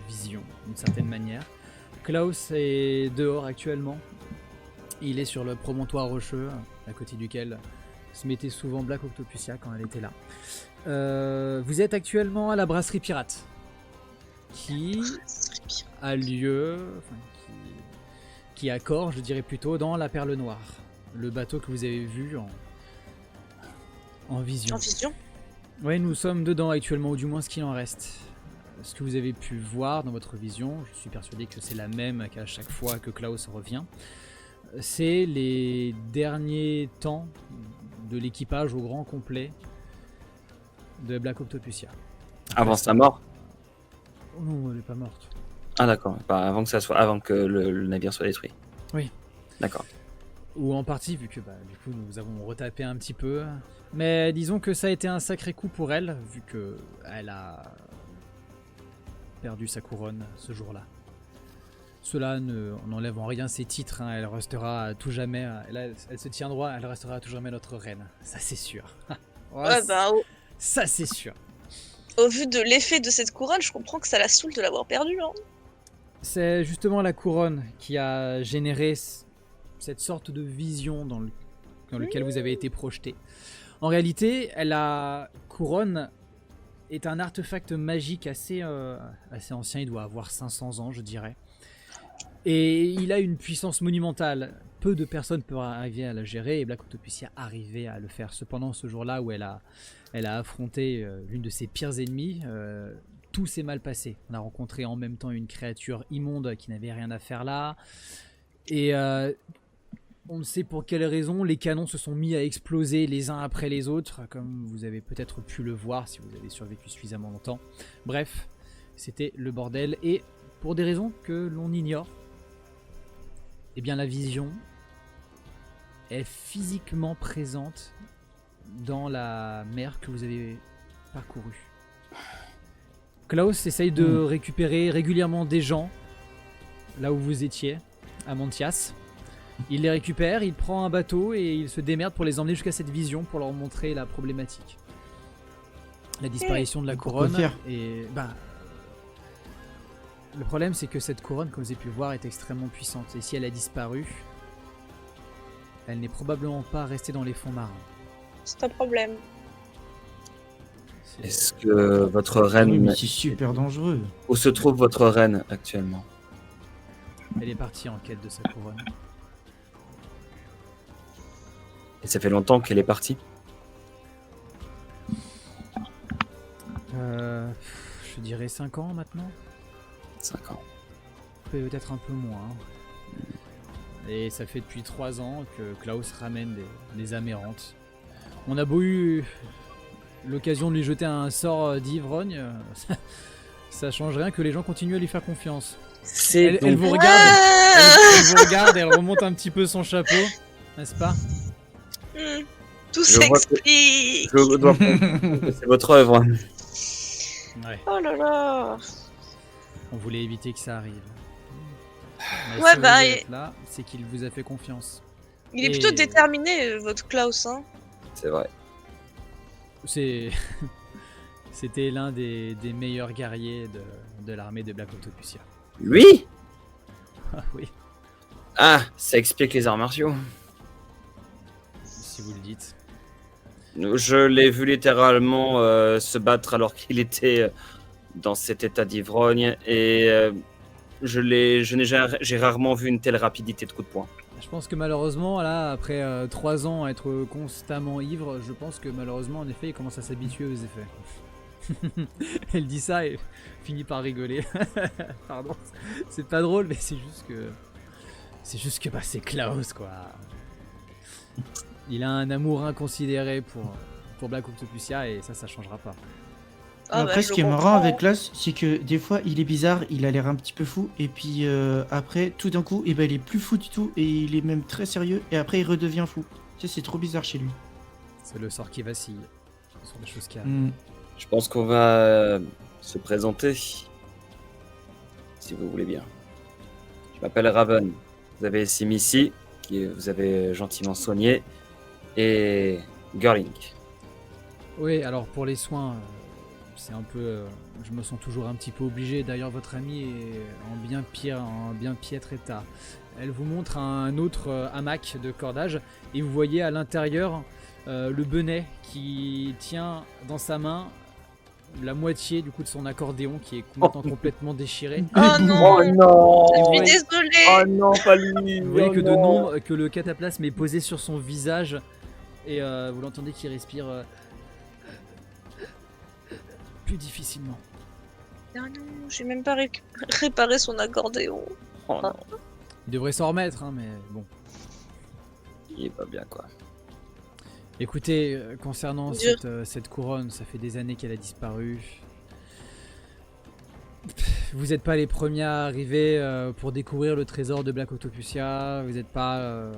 [SPEAKER 1] vision, d'une certaine manière. Klaus est dehors actuellement. Il est sur le promontoire rocheux, à côté duquel se mettait souvent Black Octopusia quand elle était là. Vous êtes actuellement à la brasserie pirate, qui a lieu, qui accorde, je dirais plutôt, dans la Perle Noire, le bateau que vous avez vu en vision.
[SPEAKER 3] En vision?
[SPEAKER 1] Oui, nous sommes dedans actuellement, ou du moins ce qu'il en reste. Ce que vous avez pu voir dans votre vision, je suis persuadé que c'est la même qu'à chaque fois que Klaus revient. C'est les derniers temps de l'équipage au grand complet de Black Octopusia.
[SPEAKER 4] Avant sa mort?
[SPEAKER 1] Oh non, elle est pas morte.
[SPEAKER 4] Ah d'accord, avant que le navire soit détruit.
[SPEAKER 1] Oui.
[SPEAKER 4] D'accord.
[SPEAKER 1] Ou en partie, vu que du coup nous avons retapé un petit peu. Mais disons que ça a été un sacré coup pour elle, vu que elle a perdu sa couronne ce jour-là. Cela n'enlève en rien ses titres, hein. Elle restera à tout jamais, elle se tient droit, elle restera à tout jamais notre reine, ça c'est sûr.
[SPEAKER 3] Ouais, bah,
[SPEAKER 1] Ça c'est sûr.
[SPEAKER 3] au vu de l'effet de cette couronne, je comprends que ça la saoule de l'avoir perdue. Hein.
[SPEAKER 1] C'est justement la couronne qui a généré cette sorte de vision dans lequel vous avez été projeté. En réalité, la couronne est un artefact magique assez ancien, il doit avoir 500 ans je dirais. Et il a une puissance monumentale. Peu de personnes peuvent arriver à la gérer et Black Octopusia arrivait à le faire. Cependant, ce jour-là où elle a affronté l'une de ses pires ennemies, tout s'est mal passé. On a rencontré en même temps une créature immonde qui n'avait rien à faire là. Et on ne sait pour quelle raison, les canons se sont mis à exploser les uns après les autres, comme vous avez peut-être pu le voir si vous avez survécu suffisamment longtemps. Bref, c'était le bordel. Et pour des raisons que l'on ignore, eh bien la vision est physiquement présente dans la mer que vous avez parcourue. Klaus essaye de récupérer régulièrement des gens là où vous étiez, à Montias. Il les récupère, il prend un bateau et il se démerde pour les emmener jusqu'à cette vision pour leur montrer la problématique. La disparition de la
[SPEAKER 2] Pourquoi
[SPEAKER 1] couronne
[SPEAKER 2] faire
[SPEAKER 1] et le problème c'est que cette couronne, comme vous avez pu le voir, est extrêmement puissante et si elle a disparu, elle n'est probablement pas restée dans les fonds marins.
[SPEAKER 3] C'est un problème.
[SPEAKER 4] Est-ce que votre reine...
[SPEAKER 2] Oui, mais c'est super dangereux.
[SPEAKER 4] Où se trouve votre reine actuellement?
[SPEAKER 1] Elle est partie en quête de sa couronne.
[SPEAKER 4] Et ça fait longtemps qu'elle est partie?
[SPEAKER 1] Je dirais 5 ans maintenant.
[SPEAKER 4] 5 ans.
[SPEAKER 1] Peut-être un peu moins. Et ça fait depuis 3 ans que Klaus ramène des âmes errantes. On a beau eu l'occasion de lui jeter un sort d'ivrogne, ça change rien que les gens continuent à lui faire confiance.
[SPEAKER 4] C'est
[SPEAKER 1] Elle
[SPEAKER 4] donc...
[SPEAKER 1] vous regarde, elle vous regarde, elle remonte un petit peu son chapeau, n'est-ce pas?
[SPEAKER 3] Tout
[SPEAKER 4] Je vois que-
[SPEAKER 3] s'explique.
[SPEAKER 4] Je dois comprendre que c'est votre œuvre.
[SPEAKER 1] Ouais,
[SPEAKER 3] Oh là là.
[SPEAKER 1] on voulait éviter que ça arrive. Mais
[SPEAKER 3] Ouais,
[SPEAKER 1] si
[SPEAKER 3] bah,
[SPEAKER 1] vous êtes là, c'est qu'il vous a fait confiance.
[SPEAKER 3] Il est
[SPEAKER 1] Et-
[SPEAKER 3] plutôt déterminé, votre Klaus. Hein.
[SPEAKER 4] C'est vrai.
[SPEAKER 1] C'était l'un des meilleurs guerriers de l'armée de Black Octopusia.
[SPEAKER 4] Lui?
[SPEAKER 1] Ah oui,
[SPEAKER 4] Ah, ça explique les arts martiaux.
[SPEAKER 1] si vous le dites.
[SPEAKER 4] Je l'ai vu littéralement se battre alors qu'il était dans cet état d'ivrogne et j'ai rarement vu une telle rapidité de coup de poing.
[SPEAKER 1] Je pense que malheureusement, là, après 3 ans à être constamment ivre, je pense que malheureusement, en effet, il commence à s'habituer aux effets. Elle dit ça et finit par rigoler. Pardon, c'est pas drôle, mais c'est juste que c'est Klaus, quoi. Il a un amour inconsidéré pour Black Octopusia et ça changera pas.
[SPEAKER 3] Ah,
[SPEAKER 6] Après,
[SPEAKER 3] bah,
[SPEAKER 6] ce
[SPEAKER 3] je
[SPEAKER 6] qui est
[SPEAKER 3] le
[SPEAKER 6] marrant
[SPEAKER 3] comprends.
[SPEAKER 6] avec l'os, c'est que des fois, il est bizarre, il a l'air un petit peu fou, et puis après, tout d'un coup, il est plus fou du tout, et il est même très sérieux, et après, il redevient fou. Tu sais, c'est trop bizarre chez lui.
[SPEAKER 1] C'est le sort qui vacille. Ce sont des choses qui arrivent.
[SPEAKER 6] Hmm.
[SPEAKER 4] Je pense qu'on va se présenter, si vous voulez bien. Je m'appelle Raven. Vous avez Simici, qui vous avez gentiment soigné, et Girling.
[SPEAKER 1] Oui, alors pour les soins, c'est un peu. Je me sens toujours un petit peu obligé. D'ailleurs, votre amie est en bien piètre état. Elle vous montre un autre hamac de cordage et vous voyez à l'intérieur le Benet qui tient dans sa main la moitié du coup de son accordéon qui est complètement déchiré.
[SPEAKER 3] Oh non,
[SPEAKER 4] non
[SPEAKER 1] Et
[SPEAKER 3] je
[SPEAKER 1] vous
[SPEAKER 3] suis
[SPEAKER 1] voyez,
[SPEAKER 3] désolée.
[SPEAKER 4] non, pas lui.
[SPEAKER 1] vous voyez que le cataplasme est posé sur son visage et vous l'entendez qui respire plus difficilement.
[SPEAKER 3] Ah non, j'ai même pas réparé son accordéon.
[SPEAKER 4] Oh non,
[SPEAKER 1] Il devrait s'en remettre, hein, mais bon.
[SPEAKER 4] il est pas bien, quoi.
[SPEAKER 1] Écoutez, concernant
[SPEAKER 3] Dieu.
[SPEAKER 1] cette couronne, ça fait des années qu'elle a disparu. Vous n'êtes pas les premiers à arriver pour découvrir le trésor de Black Octopusia. Vous n'êtes pas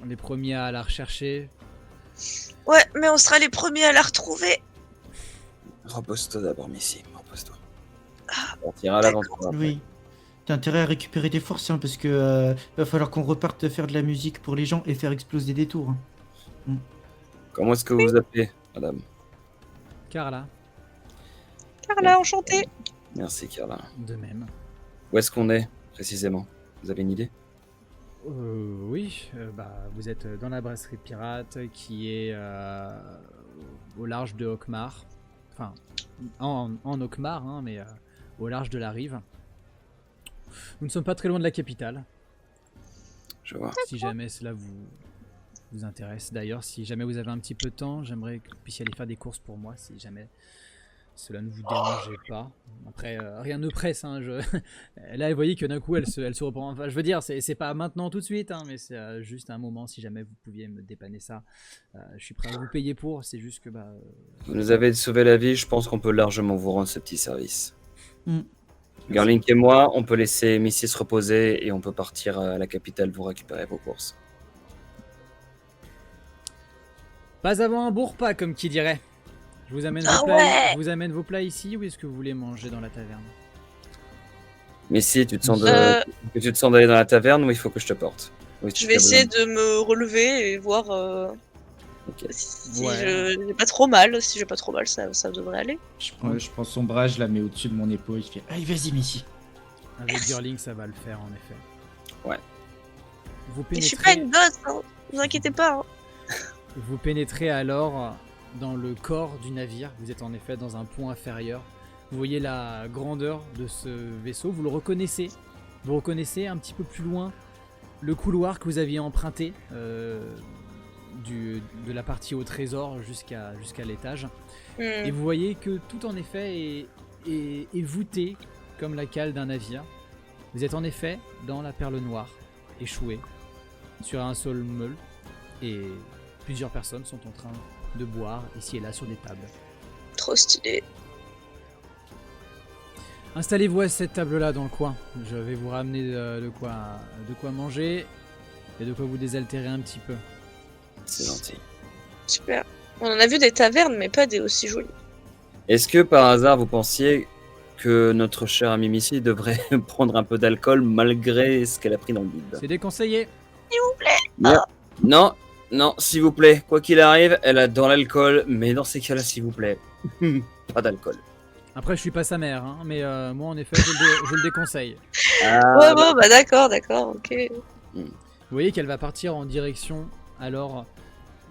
[SPEAKER 1] les premiers à la rechercher.
[SPEAKER 3] Ouais, mais on sera les premiers à la retrouver.
[SPEAKER 4] Repose-toi d'abord, Missy. Repose-toi. On ira à l'aventure. après.
[SPEAKER 6] Oui. T'as intérêt à récupérer des forces, hein, parce que va falloir qu'on reparte faire de la musique pour les gens et faire exploser des tours. hein.
[SPEAKER 4] Comment est-ce que vous vous appelez, madame?
[SPEAKER 1] Carla,
[SPEAKER 3] Carla, enchantée.
[SPEAKER 4] Merci, Carla.
[SPEAKER 1] de même.
[SPEAKER 4] Où est-ce qu'on est, précisément? Vous avez une idée?
[SPEAKER 1] Oui, vous êtes dans la brasserie pirate qui est au large de Hawkmar. Enfin, en Hawkmar, hein, mais au large de la rive. Nous ne sommes pas très loin de la capitale.
[SPEAKER 4] Je vois.
[SPEAKER 1] Si jamais cela vous intéresse. D'ailleurs, si jamais vous avez un petit peu de temps, j'aimerais que vous puissiez aller faire des courses pour moi, si jamais cela ne vous dérangeait pas. Après, rien ne presse. Hein, Là, vous voyez que d'un coup, elle se reprend. Enfin, je veux dire, c'est pas maintenant tout de suite, hein, mais c'est juste un moment. Si jamais vous pouviez me dépanner ça, je suis prêt à vous payer pour. C'est juste que
[SPEAKER 4] Vous nous avez sauvé la vie, je pense qu'on peut largement vous rendre ce petit service.
[SPEAKER 6] Mm.
[SPEAKER 4] Girling et moi, on peut laisser Missy se reposer et on peut partir à la capitale vous récupérer vos courses.
[SPEAKER 1] pas avant un bon repas, comme qui dirait. Je vous amène,
[SPEAKER 3] Ah
[SPEAKER 1] vos plats,
[SPEAKER 3] ouais.
[SPEAKER 1] je vous amène vos plats ici ou est-ce que vous voulez manger dans la taverne?
[SPEAKER 4] Missy, tu te sens
[SPEAKER 3] Euh.
[SPEAKER 4] tu te sens d'aller dans la taverne ou il faut que je te porte? Oui,
[SPEAKER 3] Je vais essayer de me relever et voir
[SPEAKER 4] Ok.
[SPEAKER 3] si
[SPEAKER 1] Ouais.
[SPEAKER 3] je j'ai pas trop mal. Si j'ai pas trop mal, ça devrait aller.
[SPEAKER 2] Je prends son bras, je la mets au-dessus de mon épaule, je fais
[SPEAKER 6] Allez, vas-y, Missy.
[SPEAKER 1] Avec Girling, ça va le faire en effet.
[SPEAKER 4] Ouais.
[SPEAKER 1] Vous
[SPEAKER 3] Et je suis
[SPEAKER 1] pénétrez,
[SPEAKER 3] pas une gosse, hein. Vous inquiétez pas. Hein.
[SPEAKER 1] vous pénétrez alors dans le corps du navire. Vous êtes en effet dans un pont inférieur. Vous voyez la grandeur de ce vaisseau. Vous le reconnaissez. Vous reconnaissez un petit peu plus loin le couloir que vous aviez emprunté de la partie au trésor jusqu'à l'étage. Et vous voyez que tout en effet est voûté comme la cale d'un navire. Vous êtes en effet dans la Perle Noire, échoué sur un sol meule, et plusieurs personnes sont en train de boire ici et là sur des tables.
[SPEAKER 3] Trop stylé.
[SPEAKER 1] Installez-vous à cette table-là dans le coin. Je vais vous ramener de quoi manger et de quoi vous désaltérer un petit peu.
[SPEAKER 4] C'est gentil.
[SPEAKER 3] Super. On en a vu des tavernes, mais pas des aussi jolies.
[SPEAKER 4] Est-ce que par hasard vous pensiez que notre chère amie Missy devrait prendre un peu d'alcool malgré ce qu'elle a pris dans le bide?
[SPEAKER 1] C'est déconseillé.
[SPEAKER 4] Non, non, s'il vous plaît. Quoi qu'il arrive, elle adore l'alcool, mais dans ces cas-là, s'il vous plaît, pas d'alcool.
[SPEAKER 1] Après, je suis pas sa mère, hein, mais moi en effet, je le déconseille.
[SPEAKER 3] Ouais, bon, bah d'accord, ok.
[SPEAKER 1] Vous voyez qu'elle va partir en direction alors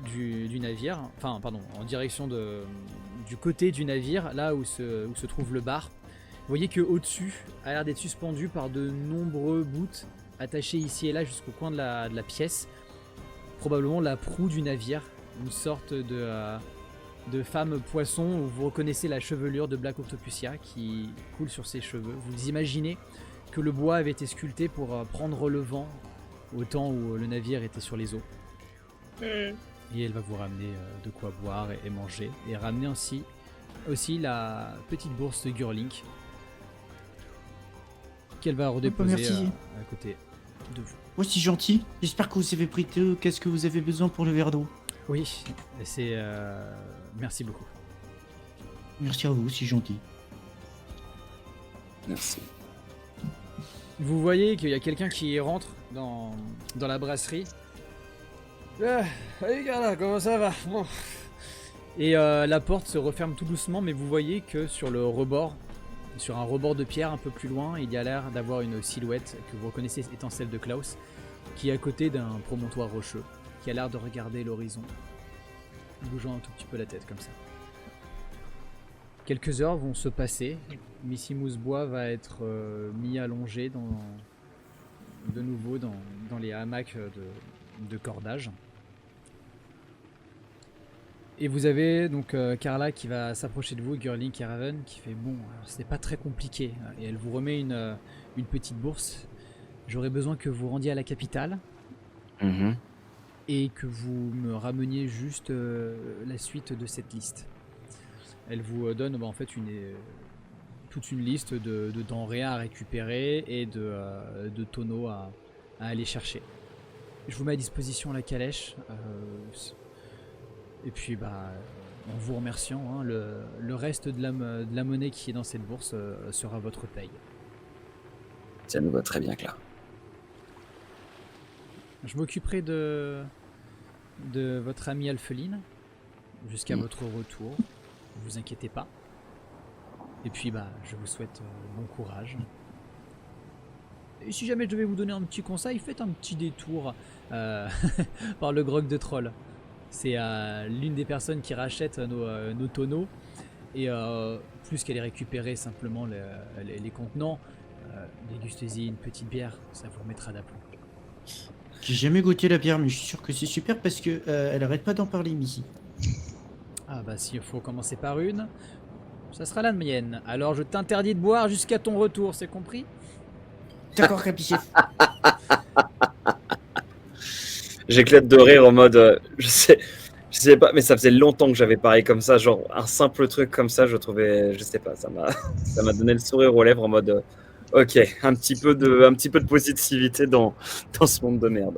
[SPEAKER 1] du navire, enfin pardon, en direction du côté du navire, là où se trouve le bar. Vous voyez que au-dessus a l'air d'être suspendu par de nombreux bouts attachés ici et là jusqu'au coin de la pièce. Probablement la proue du navire, une sorte de femme poisson où vous reconnaissez la chevelure de Black Octopusia qui coule sur ses cheveux. Vous imaginez que le bois avait été sculpté pour prendre le vent au temps où le navire était sur les eaux. Et elle va vous ramener de quoi boire et manger. Et ramener aussi la petite bourse de Gurlink qu'elle va redéposer
[SPEAKER 6] merci.
[SPEAKER 1] à côté de vous.
[SPEAKER 6] Oh, c'est gentil. J'espère que vous avez pris tout. Qu'est-ce que vous avez besoin pour le verre d'eau?
[SPEAKER 1] Oui, c'est... merci beaucoup.
[SPEAKER 6] Merci à vous, c'est gentil.
[SPEAKER 4] Merci.
[SPEAKER 1] Vous voyez qu'il y a quelqu'un qui rentre dans la brasserie. Allez gars là, comment ça va? Bon. Et la porte se referme tout doucement, mais vous voyez que sur un rebord de pierre un peu plus loin, il y a l'air d'avoir une silhouette que vous reconnaissez étant celle de Klaus, qui est à côté d'un promontoire rocheux, qui a l'air de regarder l'horizon, bougeant un tout petit peu la tête comme ça. Quelques heures vont se passer. Missy Mousebois va être mis allongé de nouveau dans les hamacs de cordage. Et vous avez donc Carla qui va s'approcher de vous, Gurlink et Raven, qui fait bon, alors c'est pas très compliqué. Et elle vous remet une petite bourse. J'aurais besoin que vous rendiez à la capitale
[SPEAKER 4] Mhm.
[SPEAKER 1] et que vous me rameniez juste la suite de cette liste. Elle vous donne en fait toute une liste de denrées à récupérer et de tonneaux à aller chercher. Je vous mets à disposition la calèche. Et puis en vous remerciant, hein, le reste de la monnaie qui est dans cette bourse sera votre paye.
[SPEAKER 4] Ça nous va très bien, Claire.
[SPEAKER 1] Je m'occuperai de votre amie Alpheline jusqu'à votre retour. Ne vous inquiétez pas. Et puis je vous souhaite bon courage. Et si jamais je devais vous donner un petit conseil, faites un petit détour par le grog de troll. C'est l'une des personnes qui rachète nos tonneaux. Et plus qu'elle ait récupéré simplement les contenants, dégustez-y une petite bière, ça vous remettra d'aplomb.
[SPEAKER 6] J'ai jamais goûté la bière, mais je suis sûr que c'est super parce que elle arrête pas d'en parler, Missy.
[SPEAKER 1] Ah s'il faut commencer par une, ça sera la mienne. Alors je t'interdis de boire jusqu'à ton retour, c'est compris?
[SPEAKER 6] D'accord, Capichef.
[SPEAKER 4] J'éclate de rire en mode, je sais pas, mais ça faisait longtemps que j'avais parlé comme ça, genre un simple truc comme ça, je trouvais, je sais pas, ça m'a donné le sourire aux lèvres en mode, ok, un petit peu de positivité dans ce monde de merde.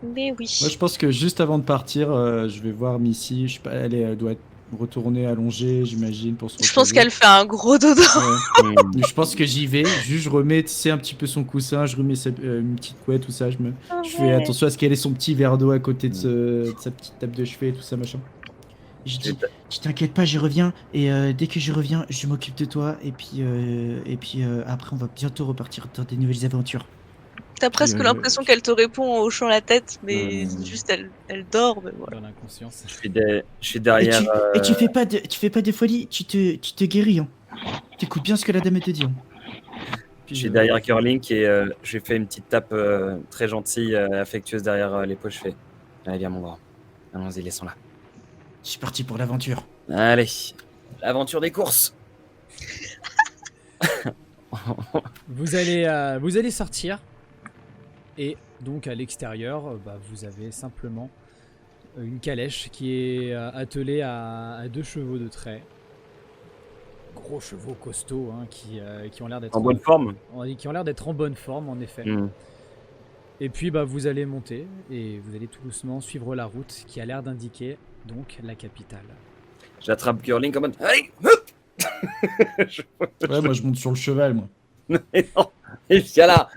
[SPEAKER 3] Mais oui.
[SPEAKER 2] Moi, je pense que juste avant de partir, je vais voir Missy. Je sais pas, elle doit être retournée allongée, j'imagine, pour se
[SPEAKER 3] Je pense
[SPEAKER 2] reposer.
[SPEAKER 3] qu'elle fait un gros dodo.
[SPEAKER 2] Ouais. Je pense que j'y vais. Juste, je remets, tu sais, un petit peu son coussin, je remets une petite couette, tout ça. Je fais attention à ce qu'elle ait son petit verre d'eau à côté de sa petite table de chevet et tout ça, machin.
[SPEAKER 6] Je dis, tu t'inquiètes pas, j'y reviens. Et dès que j'y reviens, je m'occupe de toi. Et puis après, on va bientôt repartir dans des nouvelles aventures.
[SPEAKER 3] T'as presque l'impression qu'elle te répond en hochant la tête, mais juste elle dort, mais voilà.
[SPEAKER 1] Dans l'inconscience.
[SPEAKER 4] Je suis derrière.
[SPEAKER 6] Et tu fais pas de folie, tu te guéris. Hein. T'écoutes bien ce que la dame te dit. Hein.
[SPEAKER 4] Je suis derrière Curlink et je lui fais une petite tape très gentille, affectueuse derrière l'épaule. Je fais, allez, viens mon grand. Allons-y, laissons-la.
[SPEAKER 6] Je suis parti pour l'aventure.
[SPEAKER 4] Allez, l'aventure des courses.
[SPEAKER 1] Vous allez sortir. Et donc à l'extérieur, vous avez simplement une calèche qui est attelée à 2 chevaux de trait. Gros chevaux costauds hein, qui ont l'air d'être
[SPEAKER 4] En bonne forme.
[SPEAKER 1] Qui ont l'air d'être en bonne forme en effet.
[SPEAKER 4] Mm.
[SPEAKER 1] Et puis vous allez monter et vous allez tout doucement suivre la route qui a l'air d'indiquer donc la capitale.
[SPEAKER 4] J'attrape Curlink en mode, allez, hop.
[SPEAKER 2] Ouais, moi, je monte sur le cheval, moi.
[SPEAKER 4] Mais non, il vient là.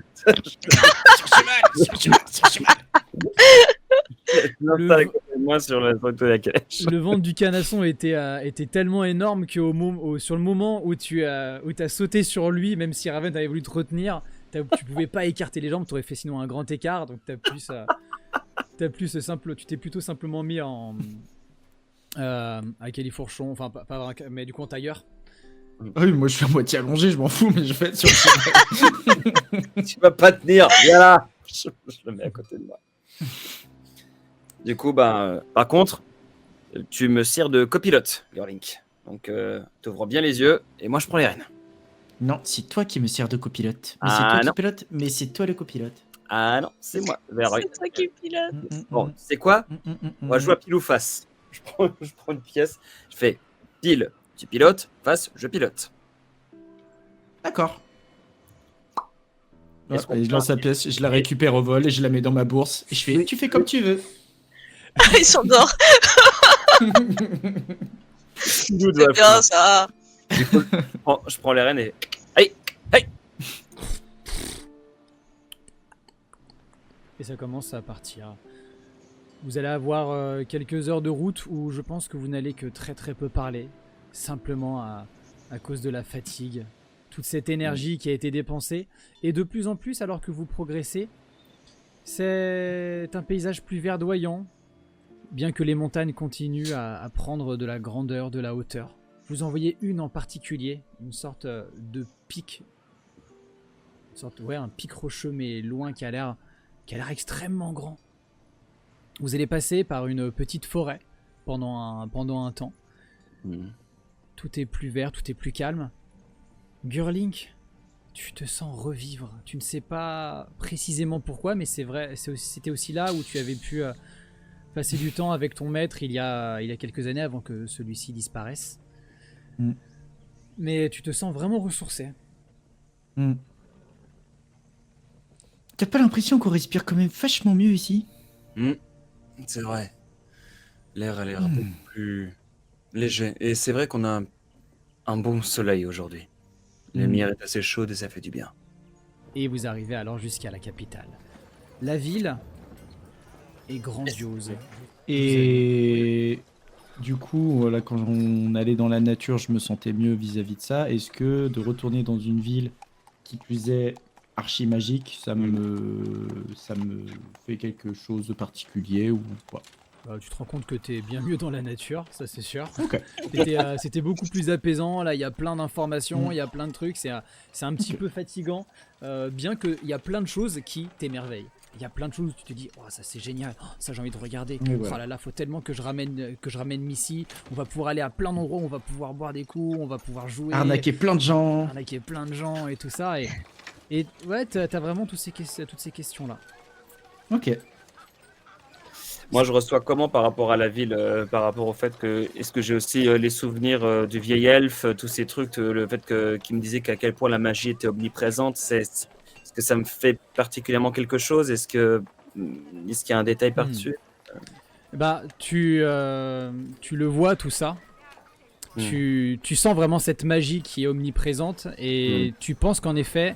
[SPEAKER 4] Moi sur le truc de la calèche.
[SPEAKER 1] Le ventre du canasson était tellement énorme que sur le moment où tu as sauté sur lui, même si Raven avait voulu te retenir, tu pouvais pas écarter les jambes, tu aurais fait sinon un grand écart, donc tu t'es plutôt simplement mis à califourchon, enfin pas mais du coup en tailleur.
[SPEAKER 2] Ah oui, moi je suis à moitié allongé, je m'en fous, mais je vais être sur le cheval.
[SPEAKER 4] Tu vas pas tenir, viens là. Je le mets à côté de moi. Du coup, par contre, tu me sers de copilote, Gurlink. Donc, t'ouvres bien les yeux et moi je prends les rênes.
[SPEAKER 6] Non, c'est toi qui me sers de copilote. Mais
[SPEAKER 4] Ah,
[SPEAKER 6] c'est toi
[SPEAKER 4] non.
[SPEAKER 6] qui pilote, mais c'est toi le copilote.
[SPEAKER 4] Ah non, c'est moi. Vers...
[SPEAKER 3] C'est toi qui pilote.
[SPEAKER 4] Bon, c'est quoi? On va jouer à pile ou face. Je prends une pièce, je fais pile, tu pilotes, face, je pilote.
[SPEAKER 6] D'accord.
[SPEAKER 2] Ouais,
[SPEAKER 4] Est-ce qu'on
[SPEAKER 2] et je
[SPEAKER 4] peut
[SPEAKER 2] lance la pièce, je la récupère au vol et je la mets dans ma bourse. Et je fais, tu fais comme tu veux.
[SPEAKER 3] Il s'endort.
[SPEAKER 4] Nous
[SPEAKER 3] C'est bien ça.
[SPEAKER 4] Je prends les rênes et. Allez, allez.
[SPEAKER 1] Et ça commence à partir. Vous allez avoir quelques heures de route où je pense que vous n'allez que très très peu parler. Simplement à cause de la fatigue. Toute cette énergie qui a été dépensée. Et de plus en plus, alors que vous progressez, c'est un paysage plus verdoyant. Bien que les montagnes continuent à prendre de la grandeur, de la hauteur. Vous en voyez une en particulier, une sorte de pic. Un pic rocheux mais loin qui a l'air extrêmement grand. Vous allez passer par une petite forêt pendant un temps. Tout est plus vert, tout est plus calme. Gurlink, tu te sens revivre. Tu ne sais pas précisément pourquoi, mais c'est vrai, c'était aussi là où tu avais pu passer du temps avec ton maître il y a quelques années avant que celui-ci disparaisse. Mais tu te sens vraiment ressourcé.
[SPEAKER 6] T'as pas l'impression qu'on respire quand même vachement mieux ici?
[SPEAKER 4] C'est vrai. L'air a l'air beaucoup plus léger. Et c'est vrai qu'on a un bon soleil aujourd'hui. La lumière est assez chaude et ça fait du bien.
[SPEAKER 1] Et vous arrivez alors jusqu'à la capitale. La ville est grandiose.
[SPEAKER 2] Et du coup, voilà, quand on allait dans la nature, je me sentais mieux vis-à-vis de ça. Est-ce que de retourner dans une ville qui plus est archi magique, ça me fait quelque chose de particulier ou pas?
[SPEAKER 1] Tu te rends compte que t'es bien mieux dans la nature, ça c'est sûr.
[SPEAKER 2] Ok.
[SPEAKER 1] C'était beaucoup plus apaisant, là il y a plein d'informations, il y a plein de trucs, c'est un petit peu fatigant, bien qu'il y a plein de choses qui t'émerveillent. Il y a plein de choses où tu te dis, oh ça c'est génial, oh, ça j'ai envie de regarder,
[SPEAKER 2] Voilà.
[SPEAKER 1] oh là là faut tellement que je ramène Missy, on va pouvoir aller à plein d'endroits, on va pouvoir boire des coups, on va pouvoir jouer,
[SPEAKER 6] Arnaquer plein de gens.
[SPEAKER 1] arnaquer plein de gens et tout ça, et ouais t'as vraiment toutes ces questions là.
[SPEAKER 6] Ok.
[SPEAKER 4] Moi, je reçois comment par rapport à la ville, par rapport au fait que, est-ce que j'ai aussi les souvenirs du vieil elfe, tous ces trucs, le fait qu'il me disait qu'à quel point la magie était omniprésente, est-ce que ça me fait particulièrement quelque chose? Est-ce qu'il y a un détail par-dessus?
[SPEAKER 1] Bah tu le vois tout ça. Tu sens vraiment cette magie qui est omniprésente et tu penses qu'en effet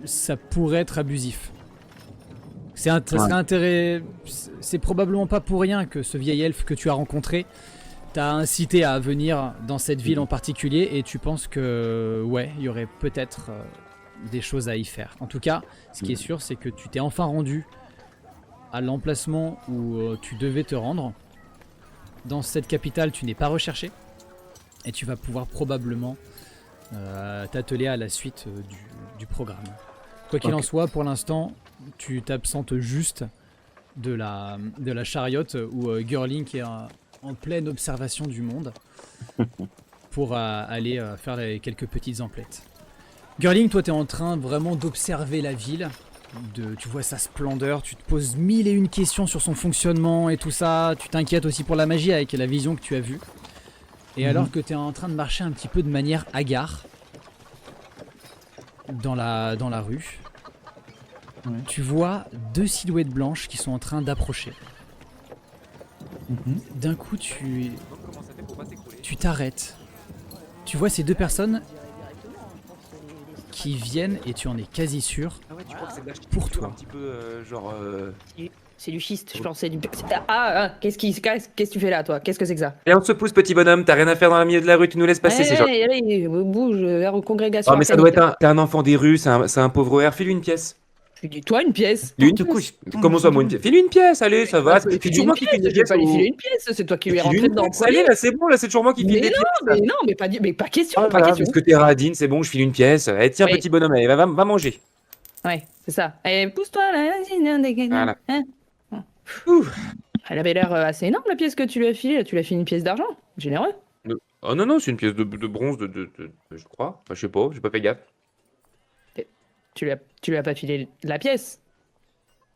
[SPEAKER 1] ça pourrait être abusif. C'est probablement pas pour rien que ce vieil elfe que tu as rencontré t'a incité à venir dans cette ville en particulier et tu penses que ouais, il y aurait peut-être des choses à y faire. En tout cas, ce qui est sûr, c'est que tu t'es enfin rendu à l'emplacement où tu devais te rendre. Dans cette capitale, tu n'es pas recherché et tu vas pouvoir probablement t'atteler à la suite du programme. Quoi qu'il en soit, pour l'instant, tu t'absentes juste de la chariote où Gurlink est en pleine observation du monde pour aller faire quelques petites emplettes. Gurlink, toi, tu es en train vraiment d'observer la ville. Tu vois sa splendeur, tu te poses 1001 questions sur son fonctionnement et tout ça. Tu t'inquiètes aussi pour la magie avec la vision que tu as vue. Et alors que tu es en train de marcher un petit peu de manière hagard dans la rue, tu vois deux silhouettes blanches qui sont en train d'approcher. D'un coup, tu t'arrêtes. Tu vois ces deux personnes qui viennent, et tu en es quasi sûr, pour toi.
[SPEAKER 7] C'est du schiste, je pense. C'est du. Qu'est-ce que tu fais là, toi? Qu'est-ce que c'est que ça?
[SPEAKER 8] Et on se pousse, petit bonhomme, t'as rien à faire dans le milieu de la rue, tu nous laisses passer, c'est genre.
[SPEAKER 7] Allez, bouge vers aux congrégations.
[SPEAKER 8] Oh, mais ça doit être un enfant des rues, c'est un pauvre R, file-lui une pièce.
[SPEAKER 7] Toi, une pièce.
[SPEAKER 8] Comment ça, moi, une pièce? File-lui une pièce, allez, ça va. C'est toujours moi qui file une
[SPEAKER 7] Je vais
[SPEAKER 8] pièce.
[SPEAKER 7] pas lui filer une pièce, c'est toi qui lui es rentré dedans.
[SPEAKER 8] Allez, là, c'est bon, là, c'est toujours moi qui file des pièces.
[SPEAKER 7] Mais pas question,
[SPEAKER 8] Oh,
[SPEAKER 7] pas
[SPEAKER 8] voilà,
[SPEAKER 7] question.
[SPEAKER 8] parce que t'es radine, c'est bon, je file une pièce. Allez, tiens,
[SPEAKER 7] Oui.
[SPEAKER 8] petit bonhomme, allez, va manger.
[SPEAKER 7] Ouais, c'est ça. Allez, pousse-toi là, vas-y,
[SPEAKER 8] Voilà.
[SPEAKER 7] hein. Elle avait l'air assez énorme la pièce que tu lui as filée. Tu lui as filé une pièce d'argent. Généreux.
[SPEAKER 8] Oh non, non, c'est une pièce de bronze, je crois. Enfin, je sais pas, j'ai pas fait gaffe.
[SPEAKER 7] Tu lui as pas filé la pièce.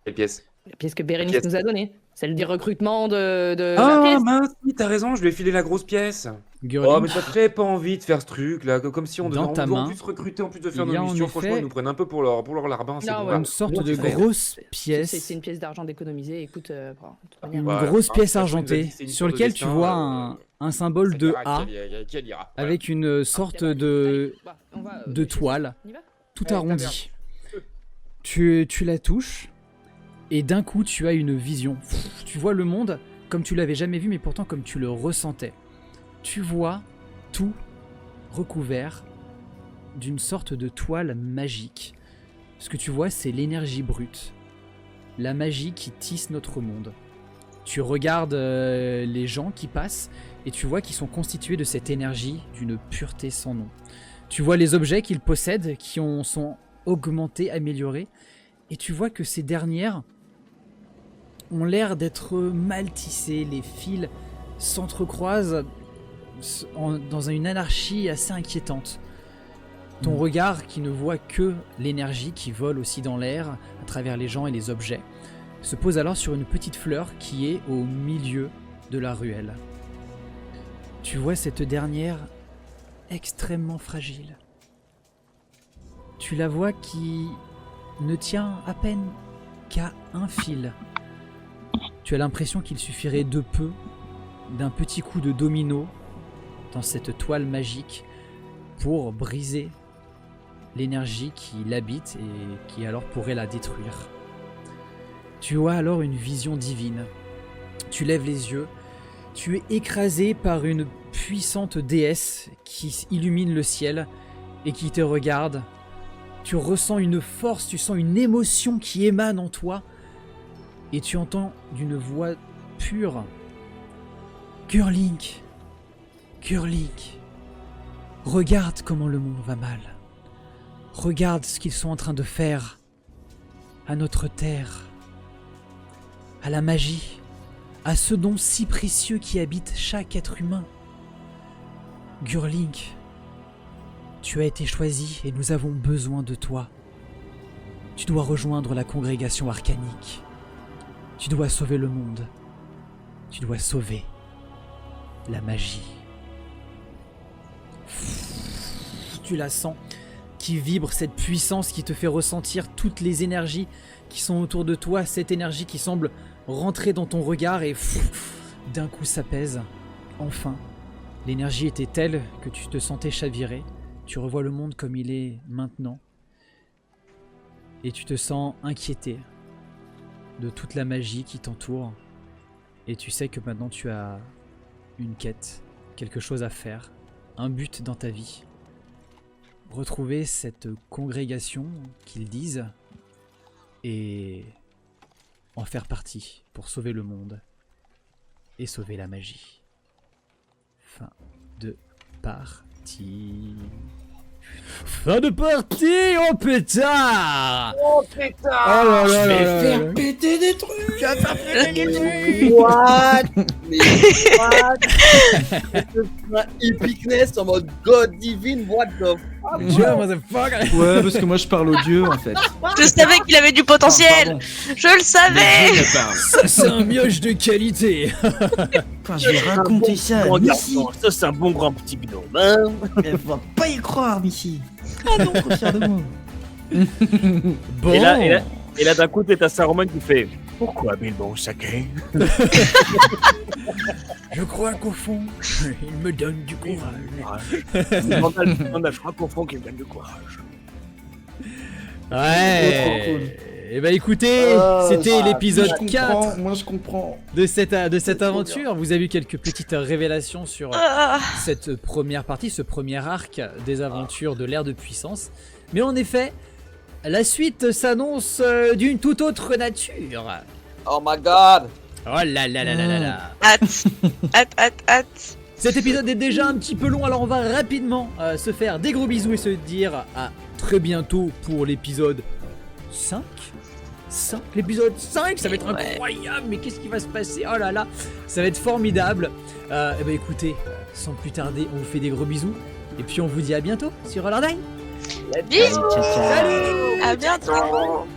[SPEAKER 8] Quelle pièce?
[SPEAKER 7] La pièce que Bérénice
[SPEAKER 8] pièce.
[SPEAKER 7] nous a donnée. Celle des recrutements de la
[SPEAKER 8] Ah
[SPEAKER 7] pièce.
[SPEAKER 8] mince, oui, t'as raison, je lui ai filé la grosse pièce.
[SPEAKER 1] Gurlink,
[SPEAKER 8] Oh, mais t'as pas envie de faire ce truc là, comme si on devait
[SPEAKER 1] Dans ta
[SPEAKER 8] on doit
[SPEAKER 1] main,
[SPEAKER 8] en plus recruter, en plus de faire
[SPEAKER 1] il y a
[SPEAKER 8] nos
[SPEAKER 1] en
[SPEAKER 8] missions.
[SPEAKER 1] effet-
[SPEAKER 8] Franchement, ils nous prennent un peu pour leur larbin. C'est
[SPEAKER 7] Non,
[SPEAKER 8] bon,
[SPEAKER 7] ouais.
[SPEAKER 8] là.
[SPEAKER 1] une sorte
[SPEAKER 8] Bon,
[SPEAKER 1] de
[SPEAKER 8] tu fais.
[SPEAKER 1] grosse
[SPEAKER 7] C'est
[SPEAKER 1] pièce.
[SPEAKER 7] une pièce d'argent déconomisée. Écoute, bon, de toute manière,
[SPEAKER 1] Une
[SPEAKER 8] Ouais,
[SPEAKER 1] grosse
[SPEAKER 8] hein,
[SPEAKER 1] pièce
[SPEAKER 8] ça, tu nous as
[SPEAKER 1] argentée
[SPEAKER 8] dit, c'est une
[SPEAKER 1] sur
[SPEAKER 8] histoire de
[SPEAKER 1] lequel tu
[SPEAKER 8] destin,
[SPEAKER 1] vois un symbole de A
[SPEAKER 8] Qui ira.
[SPEAKER 1] avec une sorte de toile
[SPEAKER 7] On y va
[SPEAKER 1] tout
[SPEAKER 8] Allez,
[SPEAKER 1] arrondie. Tu la touches et d'un coup tu as une vision. Tu vois le monde comme tu l'avais jamais vu mais pourtant comme tu le ressentais. Tu vois tout recouvert d'une sorte de toile magique. Ce que tu vois c'est l'énergie brute. La magie qui tisse notre monde. Tu regardes les gens qui passent et tu vois qu'ils sont constitués de cette énergie d'une pureté sans nom. Tu vois les objets qu'ils possèdent qui sont augmentés, améliorés et tu vois que ces dernières ont l'air d'être mal tissées, les fils s'entrecroisent dans une anarchie assez inquiétante. Ton regard qui ne voit que l'énergie qui vole aussi dans l'air à travers les gens et les objets se pose alors sur une petite fleur qui est au milieu de la ruelle. Tu vois cette dernière extrêmement fragile. Tu la vois qui ne tient à peine qu'à un fil. Tu as l'impression qu'il suffirait de peu d'un petit coup de domino dans cette toile magique pour briser l'énergie qui l'habite et qui alors pourrait la détruire. Tu vois alors une vision divine. Tu lèves les yeux, tu es écrasé par une puissante déesse qui illumine le ciel et qui te regarde. Tu ressens une force, tu sens une émotion qui émane en toi et tu entends d'une voix pure Gurlink, Gurlink, regarde comment le monde va mal. Regarde ce qu'ils sont en train de faire à notre terre, à la magie, à ce don si précieux qui habite chaque être humain. Gurlink, tu as été choisi et nous avons besoin de toi. Tu dois rejoindre la congrégation arcanique. Tu dois sauver le monde. Tu dois sauver la magie. Tu la sens qui vibre, cette puissance qui te fait ressentir toutes les énergies qui sont autour de toi, cette énergie qui semble rentrer dans ton regard et d'un coup s'apaise. Enfin, l'énergie était telle que tu te sentais chaviré. Tu revois le monde comme il est maintenant et tu te sens inquiété de toute la magie qui t'entoure et tu sais que maintenant tu as une quête, quelque chose à faire, un but dans ta vie. Retrouver cette congrégation qu'ils disent et en faire partie pour sauver le monde et sauver la magie. Fin de partie. Fin de partie, oh pétard!
[SPEAKER 9] Oh pétard!
[SPEAKER 1] Oh là là
[SPEAKER 6] Je vais
[SPEAKER 1] là là
[SPEAKER 6] faire
[SPEAKER 1] là.
[SPEAKER 6] péter des trucs.
[SPEAKER 9] Tu vas faire péter des trucs! What? Mais what? Epicness en mode God divine, what the fuck?
[SPEAKER 1] Dieu, motherfucker!
[SPEAKER 6] Ouais, parce que moi je parle aux dieux en fait.
[SPEAKER 3] Je savais qu'il avait du potentiel.
[SPEAKER 6] Pardon.
[SPEAKER 3] Je le savais.
[SPEAKER 6] Les dieux me parlent.
[SPEAKER 1] Ça c'est un mioche de qualité!
[SPEAKER 6] Quand je vais raconter ça à
[SPEAKER 4] Oh,
[SPEAKER 6] Missy,
[SPEAKER 4] garçon, ça c'est un bon grand petit gnome. Hein.
[SPEAKER 6] elle va pas y croire, Missy. Ah non, trop fier de moi.
[SPEAKER 1] Bon!
[SPEAKER 4] Et là d'un coup, t'es à Saruman qui fait pourquoi Bilbo sacré?
[SPEAKER 1] Je crois qu'au fond, il me donne du courage.
[SPEAKER 4] Je crois qu'au fond qu'il me donne du courage.
[SPEAKER 1] Ouais!
[SPEAKER 6] Trop cool.
[SPEAKER 1] Et bah écoutez, c'était l'épisode
[SPEAKER 6] Je
[SPEAKER 1] 4
[SPEAKER 6] comprends, moi je comprends.
[SPEAKER 1] de cette aventure. Vous avez eu quelques petites révélations sur
[SPEAKER 3] Ah,
[SPEAKER 1] cette première partie, ce premier arc des aventures de l'ère de puissance. Mais en effet, la suite s'annonce d'une toute autre nature.
[SPEAKER 9] Oh my god!
[SPEAKER 1] Oh là là là là là là.
[SPEAKER 3] hâte.
[SPEAKER 1] Cet épisode est déjà un petit peu long, alors on va rapidement se faire des gros bisous et se dire à très bientôt pour l'épisode 5. L'épisode 5, ça va être
[SPEAKER 3] Ouais.
[SPEAKER 1] incroyable, mais qu'est-ce qui va se passer? Oh là là, ça va être formidable. Et bah écoutez, sans plus tarder, on vous fait des gros bisous. Et puis on vous dit à bientôt sur Hollerday.
[SPEAKER 3] Bisous.
[SPEAKER 6] Ciao, ciao.
[SPEAKER 1] Salut!
[SPEAKER 3] À bientôt.